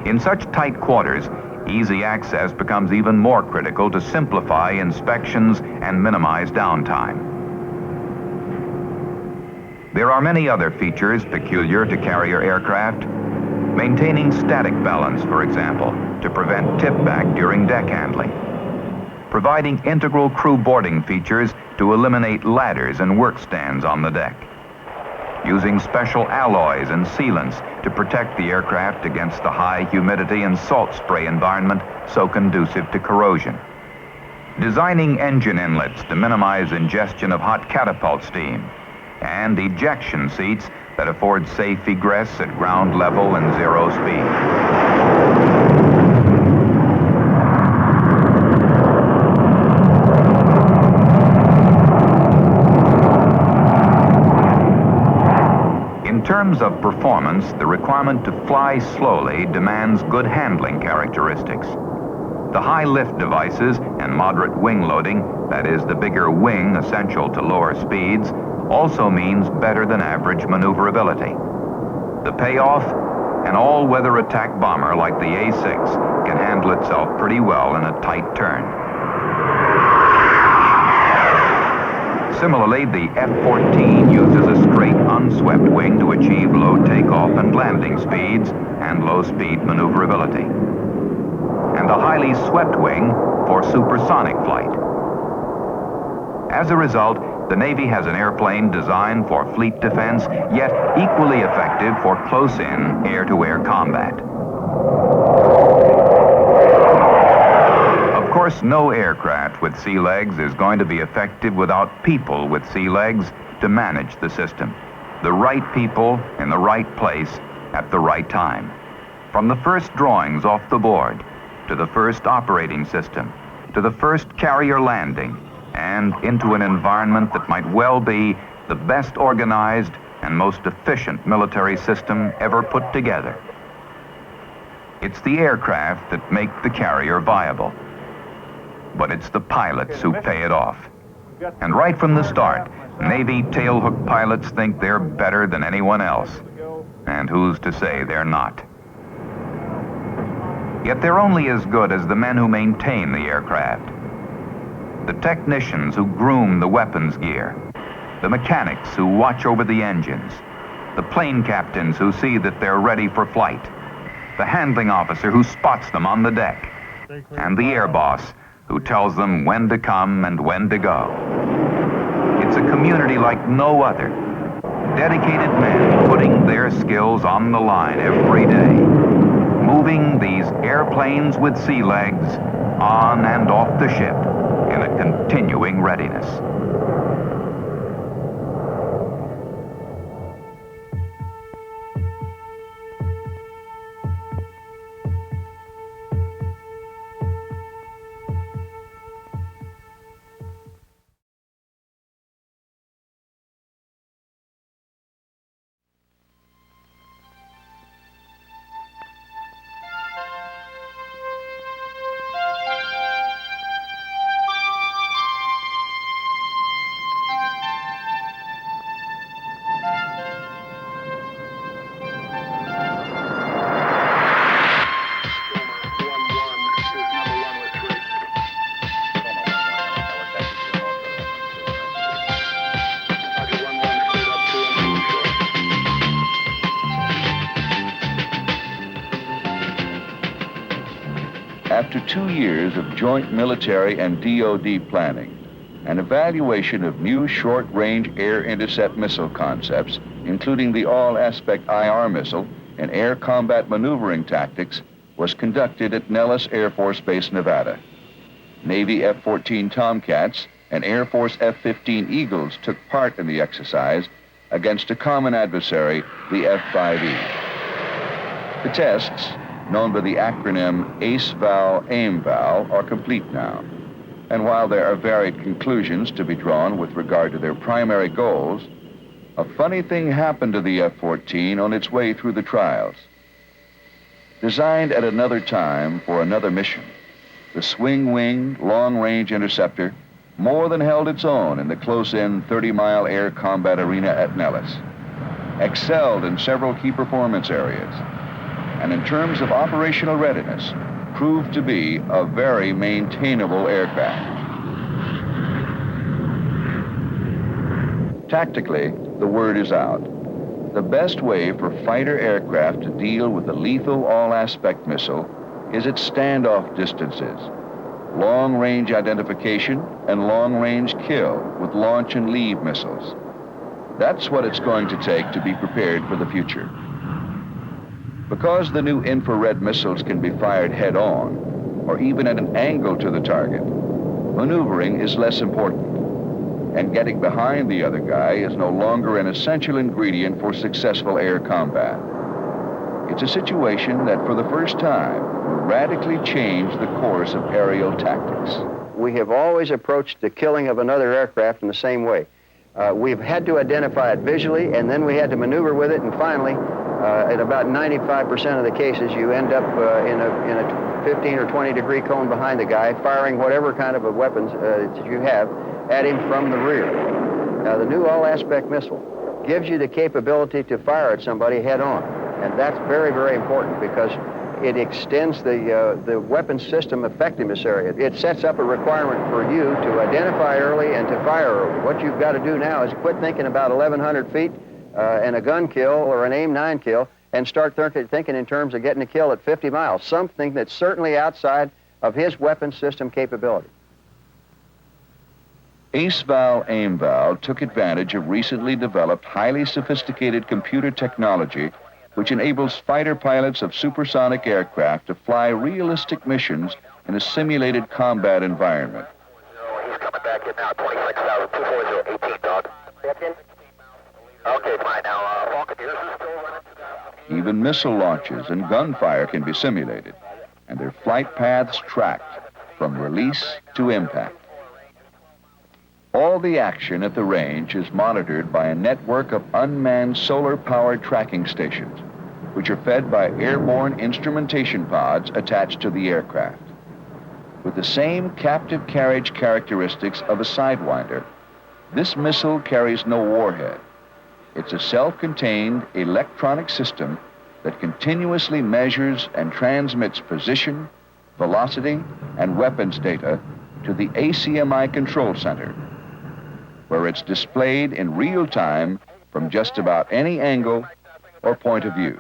In such tight quarters, easy access becomes even more critical to simplify inspections and minimize downtime. There are many other features peculiar to carrier aircraft. Maintaining static balance, for example, to prevent tip-back during deck handling. Providing integral crew boarding features to eliminate ladders and work stands on the deck. Using special alloys and sealants to protect the aircraft against the high humidity and salt spray environment so conducive to corrosion. Designing engine inlets to minimize ingestion of hot catapult steam. And ejection seats that afford safe egress at ground level and zero speed. In terms of performance, the requirement to fly slowly demands good handling characteristics. The high lift devices and moderate wing loading, that is, the bigger wing essential to lower speeds, also means better than average maneuverability. The payoff? An all-weather attack bomber like the A-6 can handle itself pretty well in a tight turn. Similarly, the F-14 uses a straight, unswept wing to achieve low takeoff and landing speeds and low-speed maneuverability, and a highly swept wing for supersonic flight. As a result, the Navy has an airplane designed for fleet defense, yet equally effective for close-in air-to-air combat. Of course, no aircraft with sea legs is going to be effective without people with sea legs to manage the system. The right people in the right place at the right time. From the first drawings off the board, to the first operating system, to the first carrier landing, and into an environment that might well be the best organized and most efficient military system ever put together. It's the aircraft that make the carrier viable, but it's the pilots who pay it off. And right from the start, Navy tailhook pilots think they're better than anyone else. And who's to say they're not? Yet they're only as good as the men who maintain the aircraft. The technicians who groom the weapons gear. The mechanics who watch over the engines. The plane captains who see that they're ready for flight. The handling officer who spots them on the deck. And the air boss who tells them when to come and when to go. It's a community like no other. Dedicated men putting their skills on the line every day. Moving these airplanes with sea legs on and off the ship in a continuing readiness. After 2 years of joint military and DoD planning, an evaluation of new short-range air intercept missile concepts, including the all-aspect IR missile and air combat maneuvering tactics, was conducted at Nellis Air Force Base, Nevada. Navy F-14 Tomcats and Air Force F-15 Eagles took part in the exercise against a common adversary, the F-5E. The tests, known by the acronym ACE-VAL-AIM-VAL, are complete now. And while there are varied conclusions to be drawn with regard to their primary goals, a funny thing happened to the F-14 on its way through the trials. Designed at another time for another mission, the swing-winged, long-range interceptor more than held its own in the close-in 30-mile air combat arena at Nellis, excelled in several key performance areas, and in terms of operational readiness, proved to be a very maintainable aircraft. Tactically, the word is out. The best way for fighter aircraft to deal with the lethal all-aspect missile is its standoff distances, long-range identification and long-range kill with launch and leave missiles. That's what it's going to take to be prepared for the future. Because the new infrared missiles can be fired head-on, or even at an angle to the target, maneuvering is less important, and getting behind the other guy is no longer an essential ingredient for successful air combat. It's a situation that, for the first time, will radically change the course of aerial tactics. We have always approached the killing of another aircraft in the same way. We've had to identify it visually, and then we had to maneuver with it, and finally, in about 95% of the cases, you end up in a 15 or 20 degree cone behind the guy, firing whatever kind of a weapons that you have at him from the rear. Now, the new all-aspect missile gives you the capability to fire at somebody head-on, and that's very, very important because it extends the weapons system effectiveness area. It sets up a requirement for you to identify early and to fire early. What you've got to do now is quit thinking about 1,100 feet and a gun kill or an AIM-9 kill and start thinking in terms of getting a kill at 50 miles, something that's certainly outside of his weapons system capability. Ace-Val AIM-Val took advantage of recently developed, highly sophisticated computer technology which enables fighter pilots of supersonic aircraft to fly realistic missions in a simulated combat environment. He's coming back in now, 26,240, 18, dog. Okay, fine. Now, Falconeers is still running. Even missile launches and gunfire can be simulated, and their flight paths tracked from release to impact. All the action at the range is monitored by a network of unmanned solar-powered tracking stations, which are fed by airborne instrumentation pods attached to the aircraft. With the same captive carriage characteristics of a Sidewinder, this missile carries no warhead. It's a self-contained electronic system that continuously measures and transmits position, velocity, and weapons data to the ACMI control center, where it's displayed in real time from just about any angle or point of view.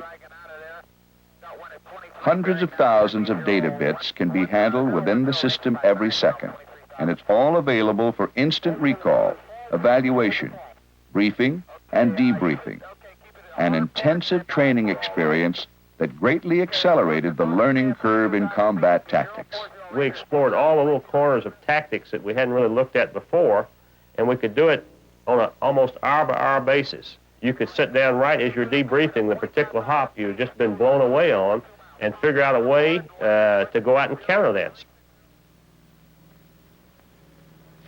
Hundreds of thousands of data bits can be handled within the system every second, and it's all available for instant recall, evaluation, briefing, and debriefing, an intensive training experience that greatly accelerated the learning curve in combat tactics. We explored all the little corners of tactics that we hadn't really looked at before, and we could do it on an almost hour-by-hour basis. You could sit down right as you're debriefing the particular hop you've just been blown away on and figure out a way to go out and counter that.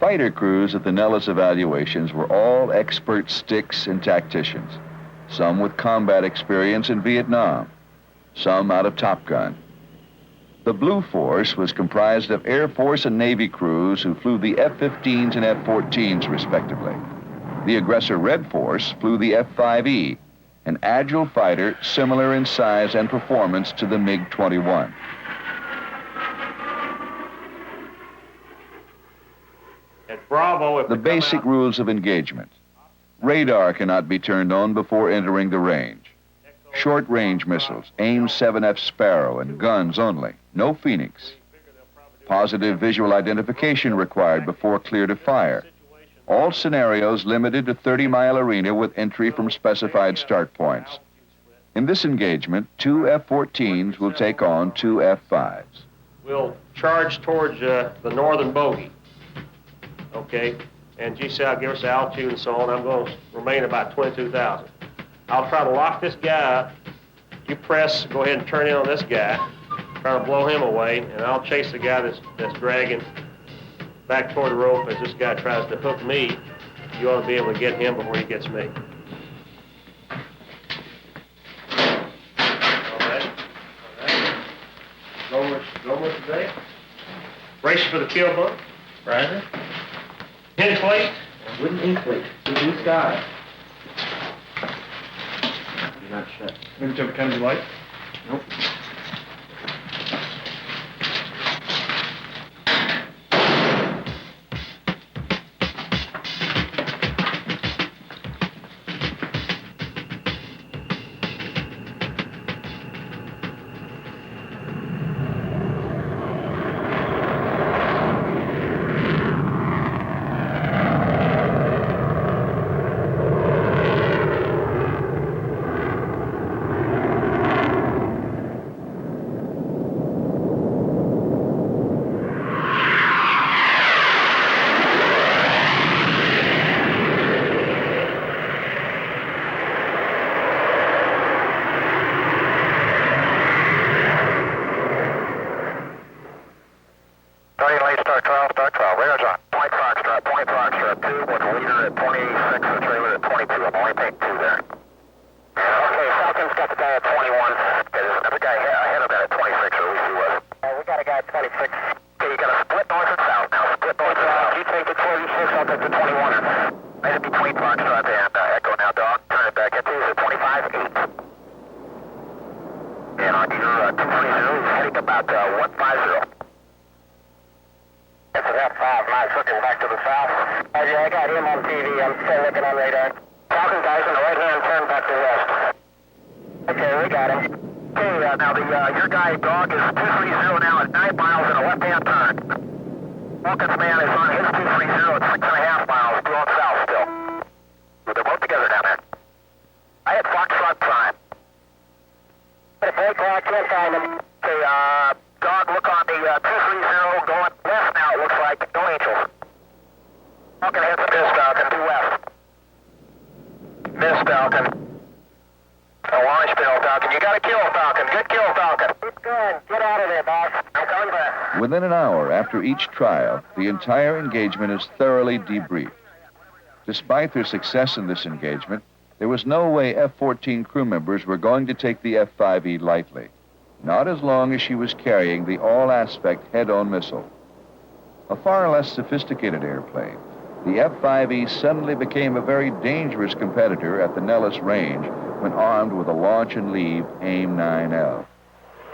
Fighter crews at the Nellis evaluations were all expert sticks and tacticians, some with combat experience in Vietnam, some out of Top Gun. The Blue Force was comprised of Air Force and Navy crews who flew the F-15s and F-14s respectively. The aggressor Red Force flew the F-5E, an agile fighter similar in size and performance to the MiG-21. At Bravo, the basic rules of engagement. Radar cannot be turned on before entering the range. Short-range missiles, AIM-7F Sparrow, and guns only, no Phoenix. Positive visual identification required before clear to fire. All scenarios limited to 30-mile arena with entry from specified start points. In this engagement, 2 F-14s will take on 2 F-5s. We'll charge towards the northern bogey, okay? And GC will give us the altitude and so on. I'm going to remain about 22,000. I'll try to lock this guy up. You press, go ahead and turn in on this guy, try to blow him away, and I'll chase the guy that's dragging back toward the rope as this guy tries to hook me. You ought to be able to get him before he gets me. All right. Go with today. Brace for the kill bump. Right. Inflate. Wouldn't inflate. Blue sky. Not shut. Into Mackenzie Light? Nope. Falcon's man is on his 230 at 6.5 miles, going south still. They're both together down there. I had Foxtrot Prime. The break line, can't find him. Okay, dog, look on the 230 going west now, it looks like. No Angels. Falcon hits the miss, Falcon, due west. Miss, Falcon. A launch bill, Falcon. You got to kill, Falcon. Good kill, Falcon. Keep going. Get out of there, boss. I'm coming back. Within an hour after each trial, the entire engagement is thoroughly debriefed. Despite their success in this engagement, there was no way F-14 crew members were going to take the F-5E lightly, not as long as she was carrying the all-aspect head-on missile. A far less sophisticated airplane, the F-5E suddenly became a very dangerous competitor at the Nellis range when armed with a launch and leave AIM-9L.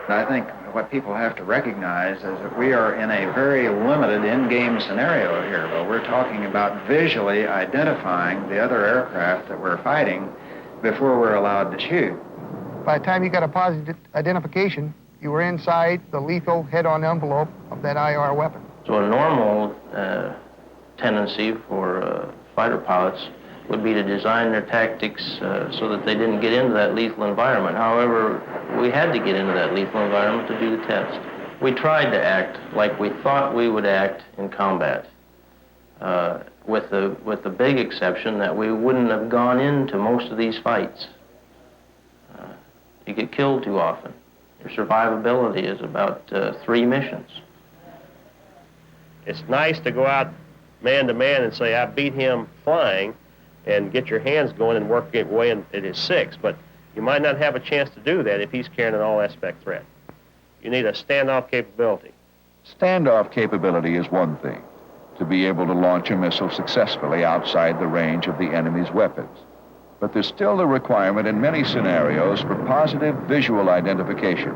I think what people have to recognize is that we are in a very limited in-game scenario here, but we're talking about visually identifying the other aircraft that we're fighting before we're allowed to shoot. By the time you got a positive identification, you were inside the lethal head-on envelope of that IR weapon. So a normal tendency for fighter pilots would be to design their tactics so that they didn't get into that lethal environment. However, we had to get into that lethal environment to do the test. We tried to act like we thought we would act in combat, with the big exception that we wouldn't have gone into most of these fights. You get killed too often. Your survivability is about 3 missions. It's nice to go out man to man and say, I beat him flying, and get your hands going and work your way in at his 6, but you might not have a chance to do that if he's carrying an all-aspect threat. You need a standoff capability. Standoff capability is one thing, to be able to launch a missile successfully outside the range of the enemy's weapons. But there's still the requirement in many scenarios for positive visual identification,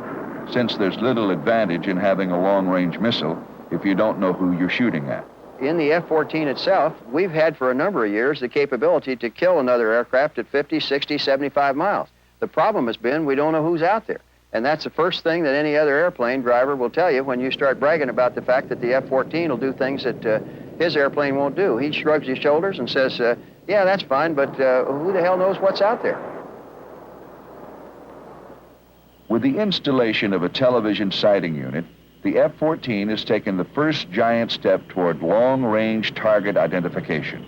since there's little advantage in having a long-range missile if you don't know who you're shooting at. In the F-14 itself, we've had for a number of years the capability to kill another aircraft at 50, 60, 75 miles. The problem has been we don't know who's out there. And that's the first thing that any other airplane driver will tell you when you start bragging about the fact that the F-14 will do things that his airplane won't do. He shrugs his shoulders and says, yeah, that's fine, but who the hell knows what's out there? With the installation of a television sighting unit, the F-14 has taken the first giant step toward long-range target identification.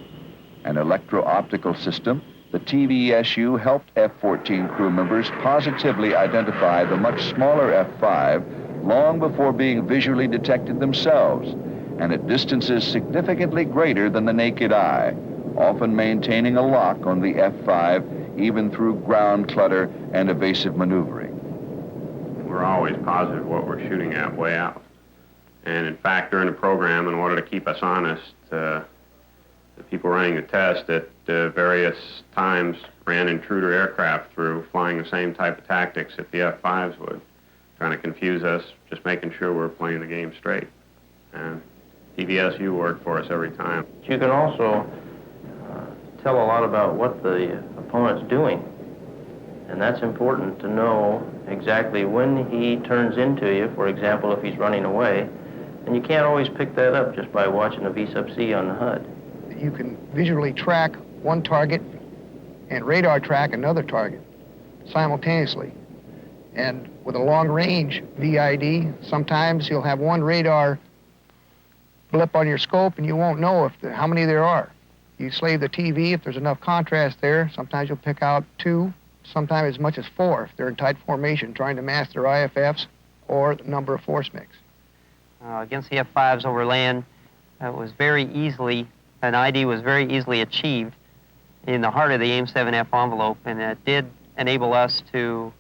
An electro-optical system, the TVSU helped F-14 crew members positively identify the much smaller F-5 long before being visually detected themselves, and at distances significantly greater than the naked eye, often maintaining a lock on the F-5 even through ground clutter and evasive maneuvering. We're always positive what we're shooting at way out. And in fact, during the program, in order to keep us honest, the people running the test at various times ran intruder aircraft through, flying the same type of tactics that the F-5s would, trying to confuse us, just making sure we're playing the game straight. And TVSU worked for us every time. You can also tell a lot about what the opponent's doing. And that's important to know exactly when he turns into you, for example, if he's running away. And you can't always pick that up just by watching a V-sub-C on the HUD. You can visually track one target and radar track another target simultaneously. And with a long-range VID, sometimes you'll have one radar blip on your scope and you won't know how many there are. You slave the TV, if there's enough contrast there, sometimes you'll pick out 2, sometimes as much as 4 if they're in tight formation, trying to mask their IFFs or the number of force mix. Against the F-5s over land, an ID was very easily achieved in the heart of the AIM-7F envelope, and it did enable us to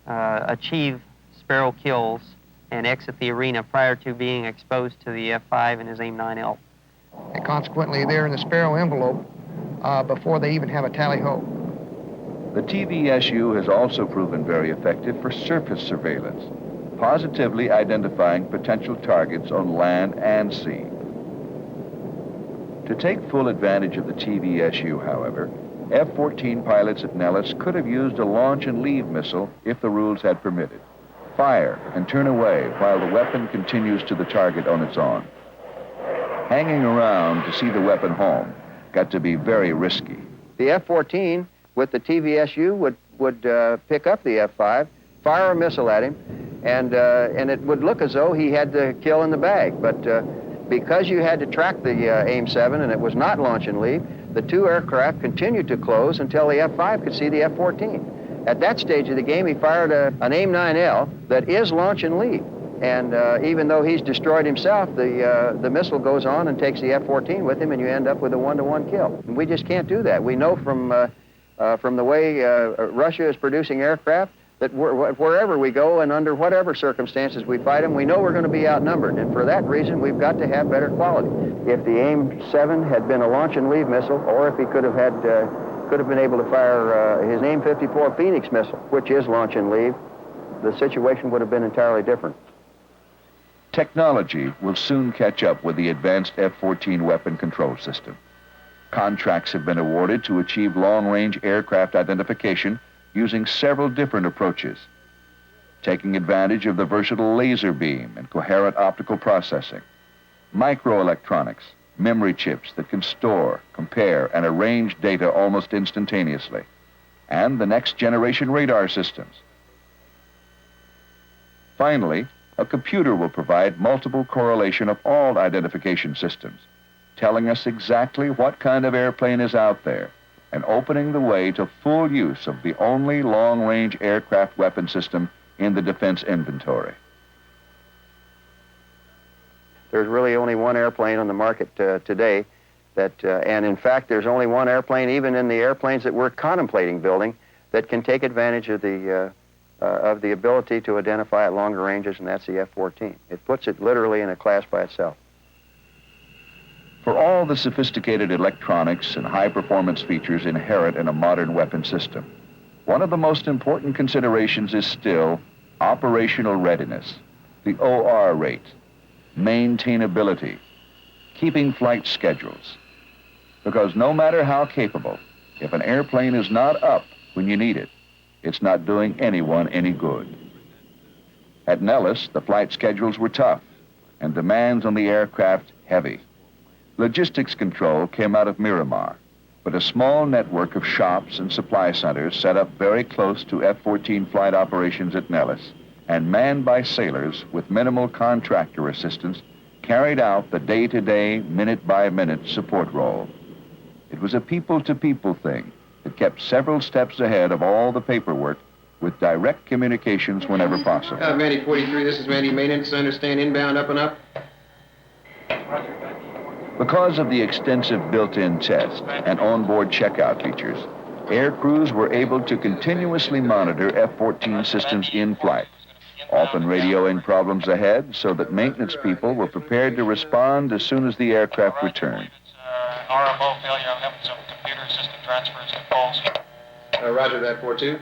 achieve Sparrow kills and exit the arena prior to being exposed to the F-5 and his AIM-9L. And consequently, they're in the Sparrow envelope before they even have a tally-ho. The TVSU has also proven very effective for surface surveillance, positively identifying potential targets on land and sea. To take full advantage of the TVSU, however, F-14 pilots at Nellis could have used a launch and leave missile if the rules had permitted. Fire and turn away while the weapon continues to the target on its own. hanging around to see the weapon home got to be very risky. The F-14 with the TVSU would pick up the F-5, fire a missile at him, and it would look as though he had the kill in the bag. But because you had to track the AIM-7 and it was not launch and leave, the two aircraft continued to close until the F-5 could see the F-14. At that stage of the game, he fired an AIM-9L that is launch and leave. And even though he's destroyed himself, the missile goes on and takes the F-14 with him, and you end up with a 1-to-1 kill. And we just can't do that. We know from the way Russia is producing aircraft that wherever we go and under whatever circumstances we fight them, we know we're going to be outnumbered. And for that reason, we've got to have better quality. If the AIM-7 had been a launch and leave missile, or if he could have been able to fire his AIM-54 Phoenix missile, which is launch and leave, the situation would have been entirely different. Technology will soon catch up with the advanced F-14 weapon control system. Contracts have been awarded to achieve long-range aircraft identification using several different approaches, taking advantage of the versatile laser beam and coherent optical processing, microelectronics, memory chips that can store, compare, and arrange data almost instantaneously, and the next-generation radar systems. Finally, a computer will provide multiple correlation of all identification systems, telling us exactly what kind of airplane is out there and opening the way to full use of the only long-range aircraft weapon system in the defense inventory. There's really only one airplane on the market today and in fact, there's only one airplane, even in the airplanes that we're contemplating building, that can take advantage of the ability to identify at longer ranges, and that's the F-14. It puts it literally in a class by itself. For all the sophisticated electronics and high-performance features inherent in a modern weapon system, one of the most important considerations is still operational readiness, the OR rate, maintainability, keeping flight schedules. Because no matter how capable, if an airplane is not up when you need it, it's not doing anyone any good. At Nellis, the flight schedules were tough and demands on the aircraft heavy. Logistics control came out of Miramar, but a small network of shops and supply centers set up very close to F-14 flight operations at Nellis and manned by sailors with minimal contractor assistance carried out the day-to-day, minute-by-minute support role. It was a people-to-people thing that kept several steps ahead of all the paperwork with direct communications whenever possible. Manny 43, this is Manny Maintenance. Understand inbound up and up? Because of the extensive built-in test and onboard checkout features, air crews were able to continuously monitor F-14 systems in flight, often radioing problems ahead so that maintenance people were prepared to respond as soon as the aircraft returned. RMO failure, I'm having some computer system transfers to calls. Roger that, 4-2.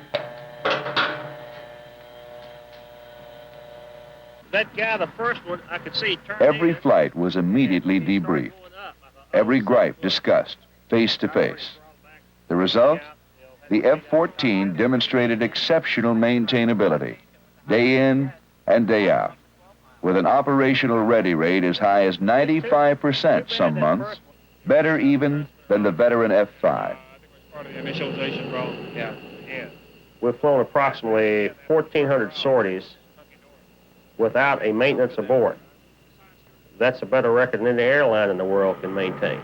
That guy, the first one, I could see turn. Every flight was immediately debriefed, every gripe discussed face to face. The result? The F-14 demonstrated exceptional maintainability, day in and day out, with an operational ready rate as high as 95% some months, better even than the veteran F-5. Part of the initialization problem. Yeah. We've flown approximately 1,400 sorties without a maintenance aboard. That's a better record than any airline in the world can maintain.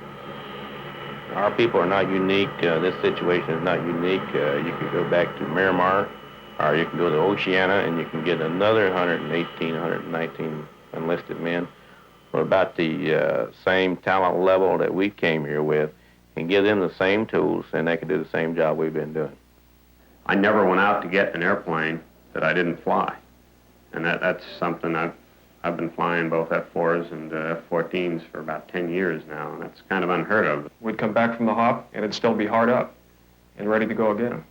Our people are not unique. This situation is not unique. You can go back to Miramar, or you can go to Oceana, and you can get another 118, 119 enlisted men with about the same talent level that we came here with, and give them the same tools, and they can do the same job we've been doing. I never went out to get an airplane that I didn't fly. And that's something I've been flying both F-4s and F-14s for about 10 years now, and that's kind of unheard of. We'd come back from the hop, and it'd still be hard up and ready to go again.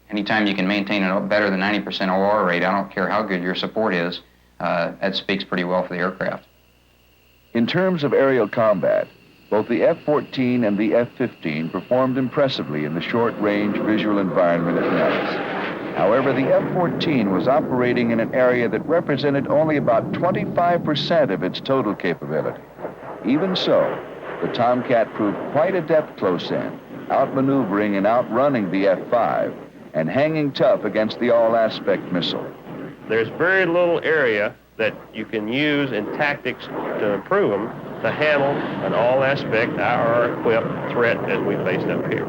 Anytime you can maintain a better than 90% OR rate, I don't care how good your support is, that speaks pretty well for the aircraft. In terms of aerial combat, both the F-14 and the F-15 performed impressively in the short-range visual environment at Nellis. However, the F-14 was operating in an area that represented only about 25% of its total capability. Even so, the Tomcat proved quite adept close in, outmaneuvering and outrunning the F-5 and hanging tough against the all-aspect missile. There's very little area that you can use in tactics to improve them to handle an all-aspect IR-equipped threat as we faced up here.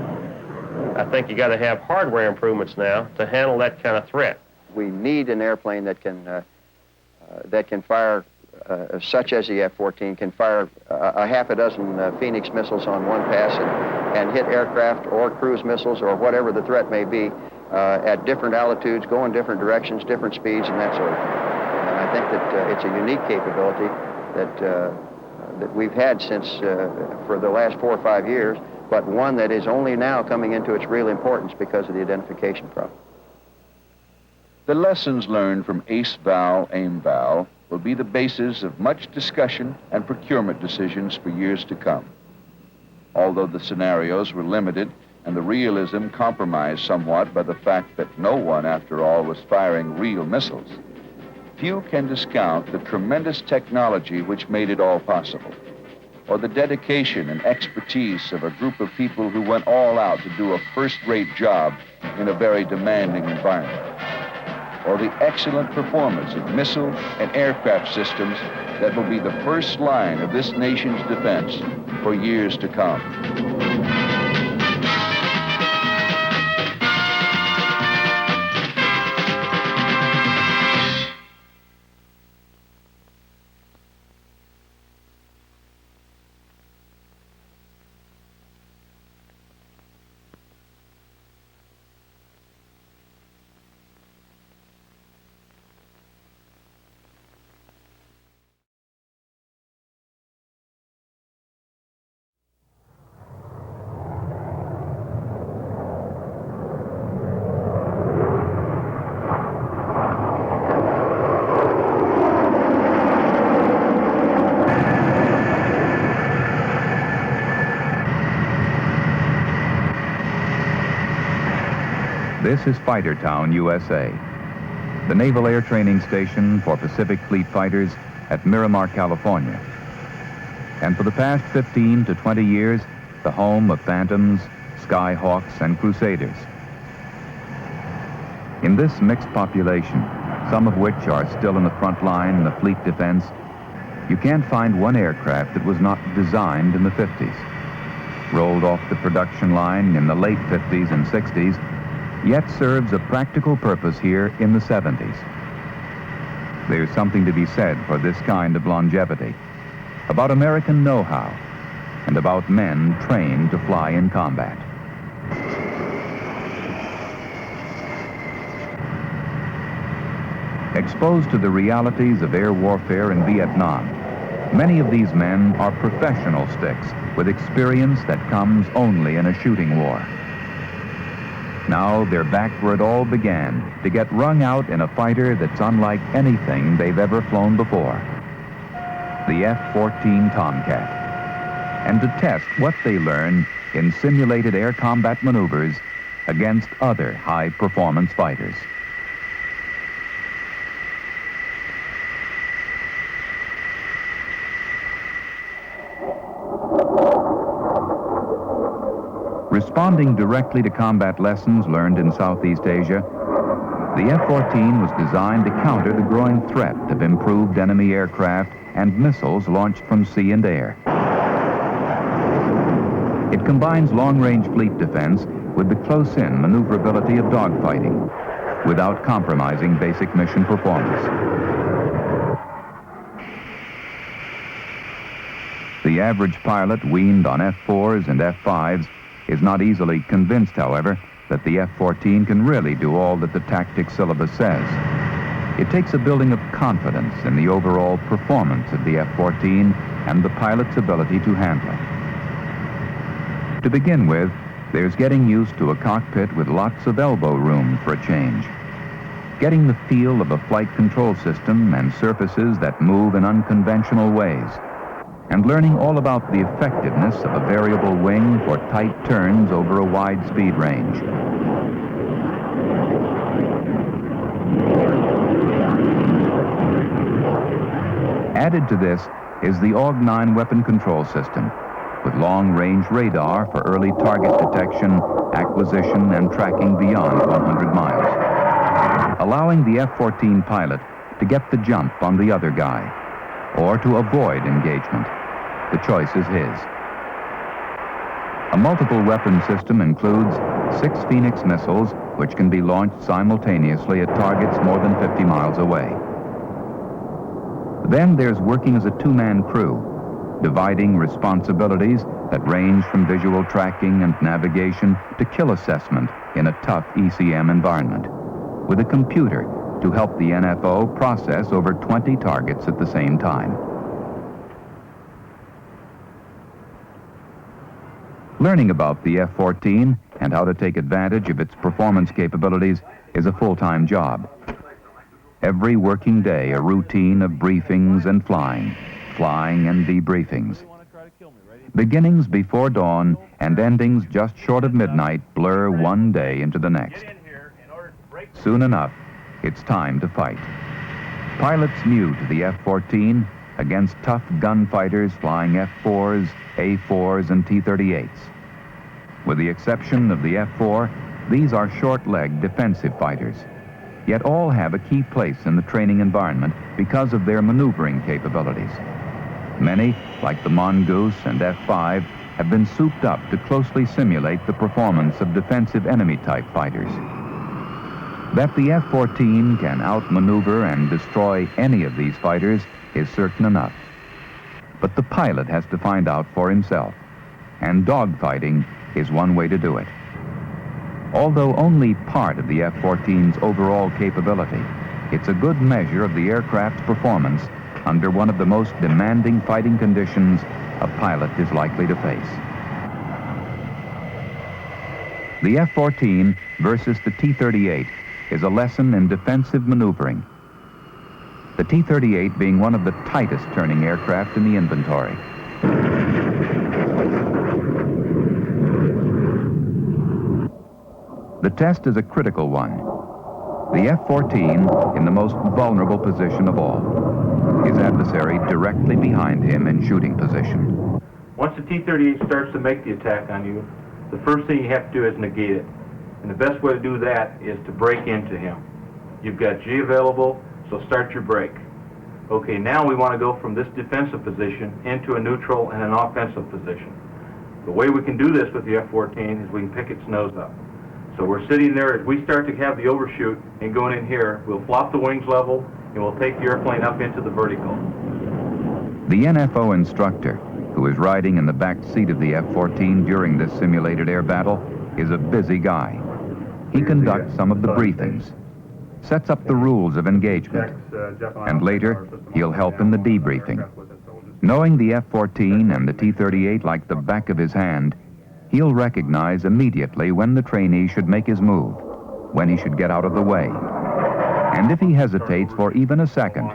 I think you got to have hardware improvements now to handle that kind of threat. We need an airplane that can fire, such as the F-14, can fire a half a dozen Phoenix missiles on one pass and hit aircraft or cruise missiles or whatever the threat may be at different altitudes, go in different directions, different speeds, and that sort of thing. And I think that it's a unique capability that we've had since for the last 4 or 5 years, but one that is only now coming into its real importance because of the identification problem. The lessons learned from ACE-Val, AIM-Val will be the basis of much discussion and procurement decisions for years to come. Although the scenarios were limited and the realism compromised somewhat by the fact that no one, after all, was firing real missiles, few can discount the tremendous technology which made it all possible, or the dedication and expertise of a group of people who went all out to do a first-rate job in a very demanding environment, or the excellent performance of missile and aircraft systems that will be the first line of this nation's defense for years to come. This is Fighter Town, USA, the Naval Air Training Station for Pacific Fleet fighters at Miramar, California. And for the past 15 to 20 years, the home of Phantoms, Skyhawks, and Crusaders. In this mixed population, some of which are still in the front line in the fleet defense, you can't find one aircraft that was not designed in the 50s, rolled off the production line in the late 50s and 60s, yet serves a practical purpose here in the 70s. There's something to be said for this kind of longevity, about American know-how, and about men trained to fly in combat. Exposed to the realities of air warfare in Vietnam, many of these men are professional sticks with experience that comes only in a shooting war. Now they're back where it all began, to get wrung out in a fighter that's unlike anything they've ever flown before, the F-14 Tomcat, and to test what they learn in simulated air combat maneuvers against other high-performance fighters. Responding directly to combat lessons learned in Southeast Asia, the F-14 was designed to counter the growing threat of improved enemy aircraft and missiles launched from sea and air. It combines long-range fleet defense with the close-in maneuverability of dogfighting, without compromising basic mission performance. The average pilot weaned on F-4s and F-5s is not easily convinced, however, that the F-14 can really do all that the tactics syllabus says. It takes a building of confidence in the overall performance of the F-14 and the pilot's ability to handle it. To begin with, there's getting used to a cockpit with lots of elbow room for a change, getting the feel of a flight control system and surfaces that move in unconventional ways, and learning all about the effectiveness of a variable wing for tight turns over a wide speed range. Added to this is the AUG-9 weapon control system, with long-range radar for early target detection, acquisition, and tracking beyond 100 miles, allowing the F-14 pilot to get the jump on the other guy, or to avoid engagement. The choice is his. A multiple weapon system includes 6 Phoenix missiles, which can be launched simultaneously at targets more than 50 miles away. Then there's working as a two-man crew, dividing responsibilities that range from visual tracking and navigation to kill assessment in a tough ECM environment, with a computer to help the NFO process over 20 targets at the same time. Learning about the F-14 and how to take advantage of its performance capabilities is a full-time job. Every working day, a routine of briefings and flying and debriefings. Beginnings before dawn and endings just short of midnight blur one day into the next. Soon enough, it's time to fight. Pilots new to the F-14 against tough gunfighters flying F-4s, A-4s, and T-38s. With the exception of the F-4, these are short-legged defensive fighters, yet all have a key place in the training environment because of their maneuvering capabilities. Many, like the Mongoose and F-5, have been souped up to closely simulate the performance of defensive enemy-type fighters. That the F-14 can outmaneuver and destroy any of these fighters is certain enough. But the pilot has to find out for himself, and dogfighting is one way to do it. Although only part of the F-14's overall capability, it's a good measure of the aircraft's performance under one of the most demanding fighting conditions a pilot is likely to face. The F-14 versus the T-38 is a lesson in defensive maneuvering, the T-38 being one of the tightest turning aircraft in the inventory. The test is a critical one. The F-14 in the most vulnerable position of all. His adversary directly behind him in shooting position. Once the T-38 starts to make the attack on you, the first thing you have to do is negate it. And the best way to do that is to break into him. You've got G available, so start your break. Okay, now we want to go from this defensive position into a neutral and an offensive position. The way we can do this with the F-14 is we can pick its nose up. So we're sitting there, as we start to have the overshoot and going in here, we'll flop the wings level and we'll take the airplane up into the vertical. The NFO instructor, who is riding in the back seat of the F-14 during this simulated air battle, is a busy guy. He conducts some of the briefings, sets up the rules of engagement, and later he'll help in the debriefing. Knowing the F-14 and the T-38 like the back of his hand, he'll recognize immediately when the trainee should make his move, when he should get out of the way. And if he hesitates for even a second,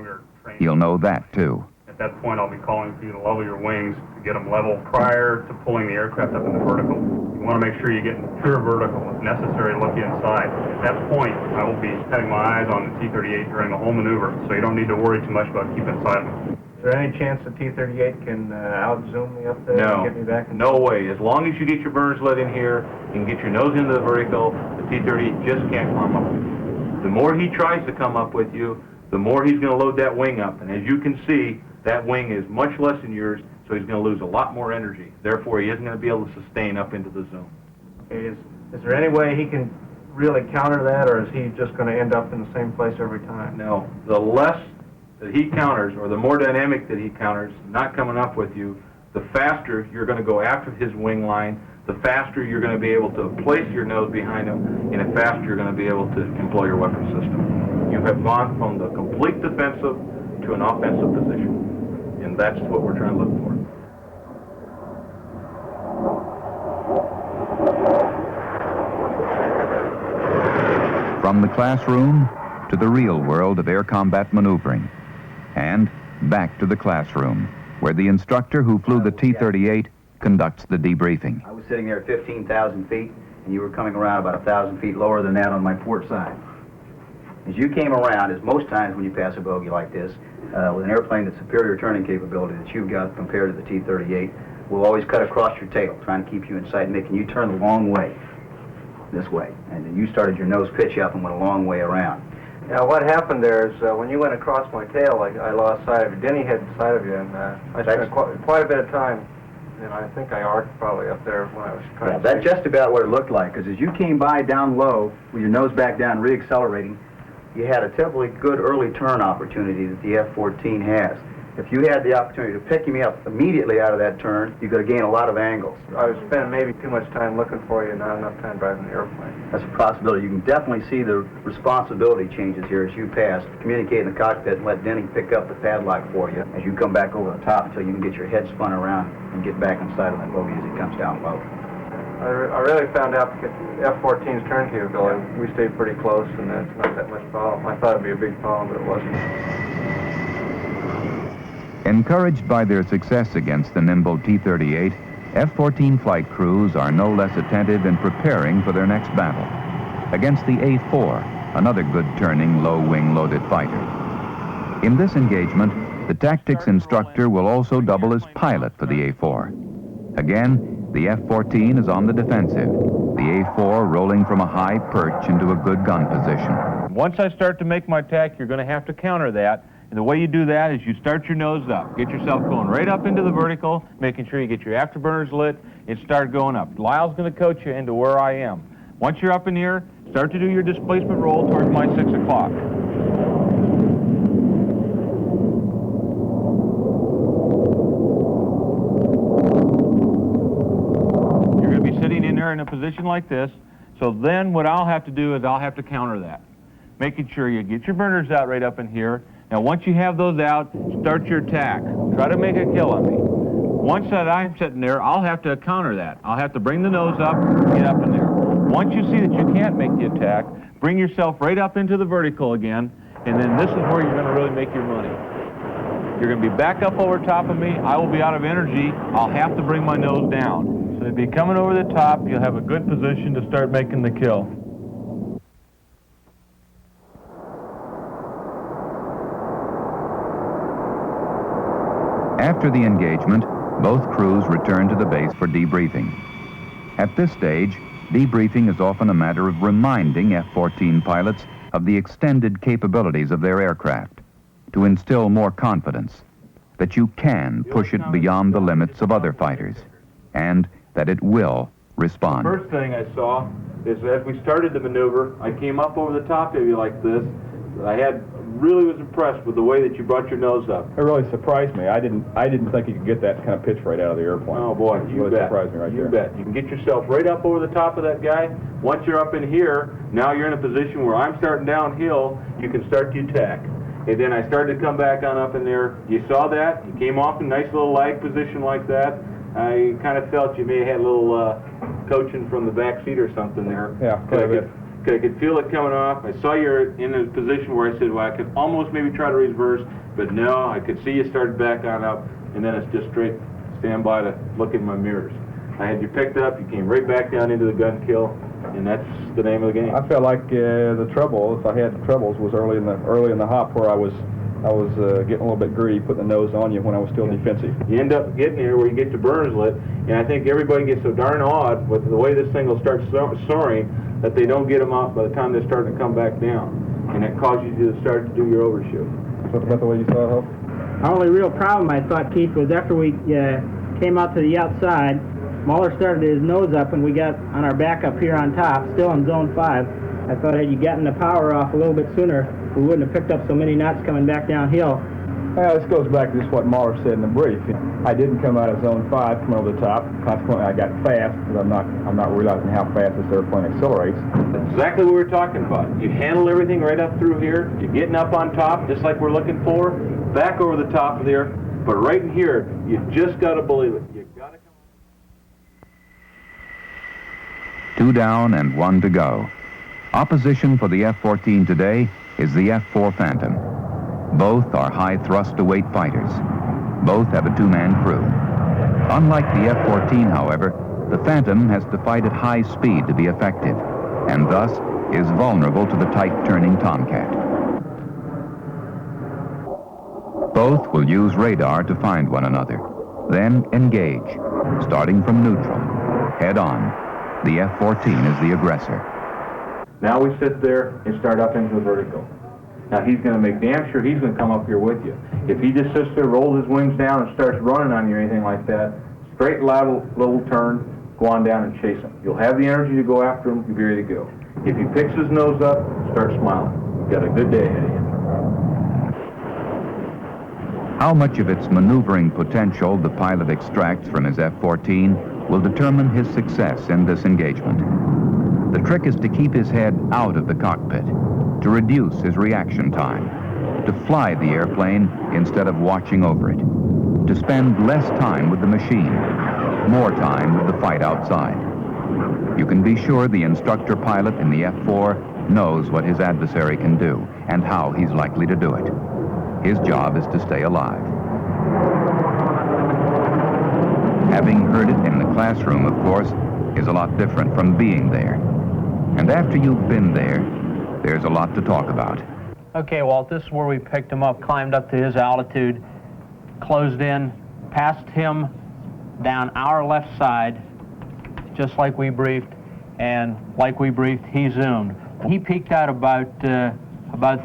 he'll know that too. At that point, I'll be calling for you to level your wings to get them level prior to pulling the aircraft up into vertical. You want to make sure you get in pure vertical if necessary to look inside. At that point, I will be having my eyes on the T-38 during the whole maneuver, so you don't need to worry too much about keeping sight of them. Is there any chance the T-38 can out-zoom me up there and get me back? No way. As long as you get your burners let in here and get your nose into the vertical, the T-38 just can't climb up with you. The more he tries to come up with you, the more he's going to load that wing up. And as you can see, that wing is much less than yours, so he's going to lose a lot more energy. Therefore, he isn't going to be able to sustain up into the zone. Okay, is there any way he can really counter that, or is he just going to end up in the same place every time? No. The less that he counters, or the more dynamic that he counters, not coming up with you, the faster you're going to go after his wing line, the faster you're going to be able to place your nose behind him, and the faster you're going to be able to employ your weapon system. You have gone from the complete defensive to an offensive position, and that's what we're trying to look for. From the classroom to the real world of air combat maneuvering, and back to the classroom, where the instructor who flew the T-38 conducts the debriefing. I was sitting there at 15,000 feet, and you were coming around about 1,000 feet lower than that on my port side. As you came around, as most times when you pass a bogey like this, with an airplane that's superior turning capability that you've got compared to the T-38, will always cut across your tail, trying to keep you in sight, making you turn the long way, this way. And then you started your nose pitch up and went a long way around. Now, what happened there is when you went across my tail, I lost sight of you. Denny had sight of you, and I spent quite a bit of time, and I think I arced probably up there when I was trying to... That's just about what it looked like, because as you came by down low, with your nose back down, re-accelerating, you had a terribly good early turn opportunity that the F-14 has. If you had the opportunity to pick me up immediately out of that turn, you could have gained a lot of angles. I was spending maybe too much time looking for you and not enough time driving the airplane. That's a possibility. You can definitely see the responsibility changes here as you pass. Communicate in the cockpit and let Denny pick up the padlock for you as you come back over the top until you can get your head spun around and get back inside of that bogey as it comes down low. I really found out the F-14's turn capability. We stayed pretty close, and that's not that much problem. I thought it'd be a big problem, but it wasn't. Encouraged by their success against the nimble T-38, F-14 flight crews are no less attentive in preparing for their next battle against the A-4, another good-turning, low-wing loaded fighter. In this engagement, the tactics instructor will also double as pilot for the A-4. Again, the F-14 is on the defensive, the A-4 rolling from a high perch into a good gun position. Once I start to make my tack, you're going to have to counter that. And the way you do that is you start your nose up. Get yourself going right up into the vertical, making sure you get your afterburners lit, and start going up. Lyle's going to coach you into where I am. Once you're up in here, start to do your displacement roll towards my 6 o'clock. You're going to be sitting in there in a position like this. So then what I'll have to do is I'll have to counter that. Making sure you get your burners out right up in here. Now, once you have those out, start your attack. Try to make a kill on me. Once that I'm sitting there, I'll have to counter that. I'll have to bring the nose up, get up in there. Once you see that you can't make the attack, bring yourself right up into the vertical again, and then this is where you're going to really make your money. You're going to be back up over top of me. I will be out of energy. I'll have to bring my nose down. So you'll be coming over the top. You'll have a good position to start making the kill. After the engagement, both crews return to the base for debriefing. At this stage, debriefing is often a matter of reminding F-14 pilots of the extended capabilities of their aircraft, to instill more confidence, that you can push it beyond the limits of other fighters, and that it will respond. The first thing I saw is as we started the maneuver, I came up over the top of you like this. Really was impressed with the way that you brought your nose up. It really surprised me. I didn't think you could get that kind of pitch right out of the airplane. Oh boy, you really bet. Surprised me right you there. bet. You can get yourself right up over the top of that guy. Once you're up in here, now you're in a position where I'm starting downhill, you can start to attack. And then I started to come back on up in there. You saw that. You came off in a nice little lag position like that. I kind of felt you may have had a little coaching from the back seat or something there. Yeah, quite a bit. I could feel it coming off. I saw you in a position where I said, well, I could almost maybe try to reverse, but no, I could see you started back on up, and then it's just straight stand by to look in my mirrors. I had you picked up, you came right back down into the gun kill, and that's the name of the game. I felt like the trouble, if I had troubles, was early in the hop where I was getting a little bit greedy, putting the nose on you when I was still defensive. You end up getting here where you get your burners lit, and I think everybody gets so darn awed with the way this thing will start soaring that they don't get them out by the time they're starting to come back down, and it causes you to start to do your overshoot. What about the way you saw it, Hope? Our only real problem, I thought, Keith, was after we came out to the outside, Mahler started his nose up and we got on our back up here on top, still in zone 5. I thought had you gotten the power off a little bit sooner, we wouldn't have picked up so many knots coming back downhill. Well, this goes back to just what Mahler said in the brief. I didn't come out of zone 5, come over the top. Consequently, I got fast because I'm not realizing how fast this airplane accelerates. That's exactly what we're talking about. You handle everything right up through here. You're getting up on top, just like we're looking for. Back over the top of there. But right in here, you just got to believe it. You got to come. 2 down and 1 to go. Opposition for the F-14 today is the F-4 Phantom. Both are high-thrust-to-weight fighters. Both have a 2-man crew. Unlike the F-14, however, the Phantom has to fight at high speed to be effective, and thus is vulnerable to the tight-turning Tomcat. Both will use radar to find one another, then engage, starting from neutral, head-on. The F-14 is the aggressor. Now we sit there and start up into the vertical. Now he's going to make damn sure he's going to come up here with you. If he just sits there, rolls his wings down, and starts running on you or anything like that, straight lateral little turn, go on down and chase him. You'll have the energy to go after him, you'll be ready to go. If he picks his nose up, start smiling. You've got a good day ahead of you. How much of its maneuvering potential the pilot extracts from his F-14 will determine his success in this engagement. The trick is to keep his head out of the cockpit, to reduce his reaction time, to fly the airplane instead of watching over it, to spend less time with the machine, more time with the fight outside. You can be sure the instructor pilot in the F-4 knows what his adversary can do and how he's likely to do it. His job is to stay alive. Having heard it in the classroom, of course, is a lot different from being there. And after you've been there, there's a lot to talk about. Okay, Walt, this is where we picked him up, climbed up to his altitude, closed in, passed him down our left side, just like we briefed, and like we briefed, he zoomed. He peaked out about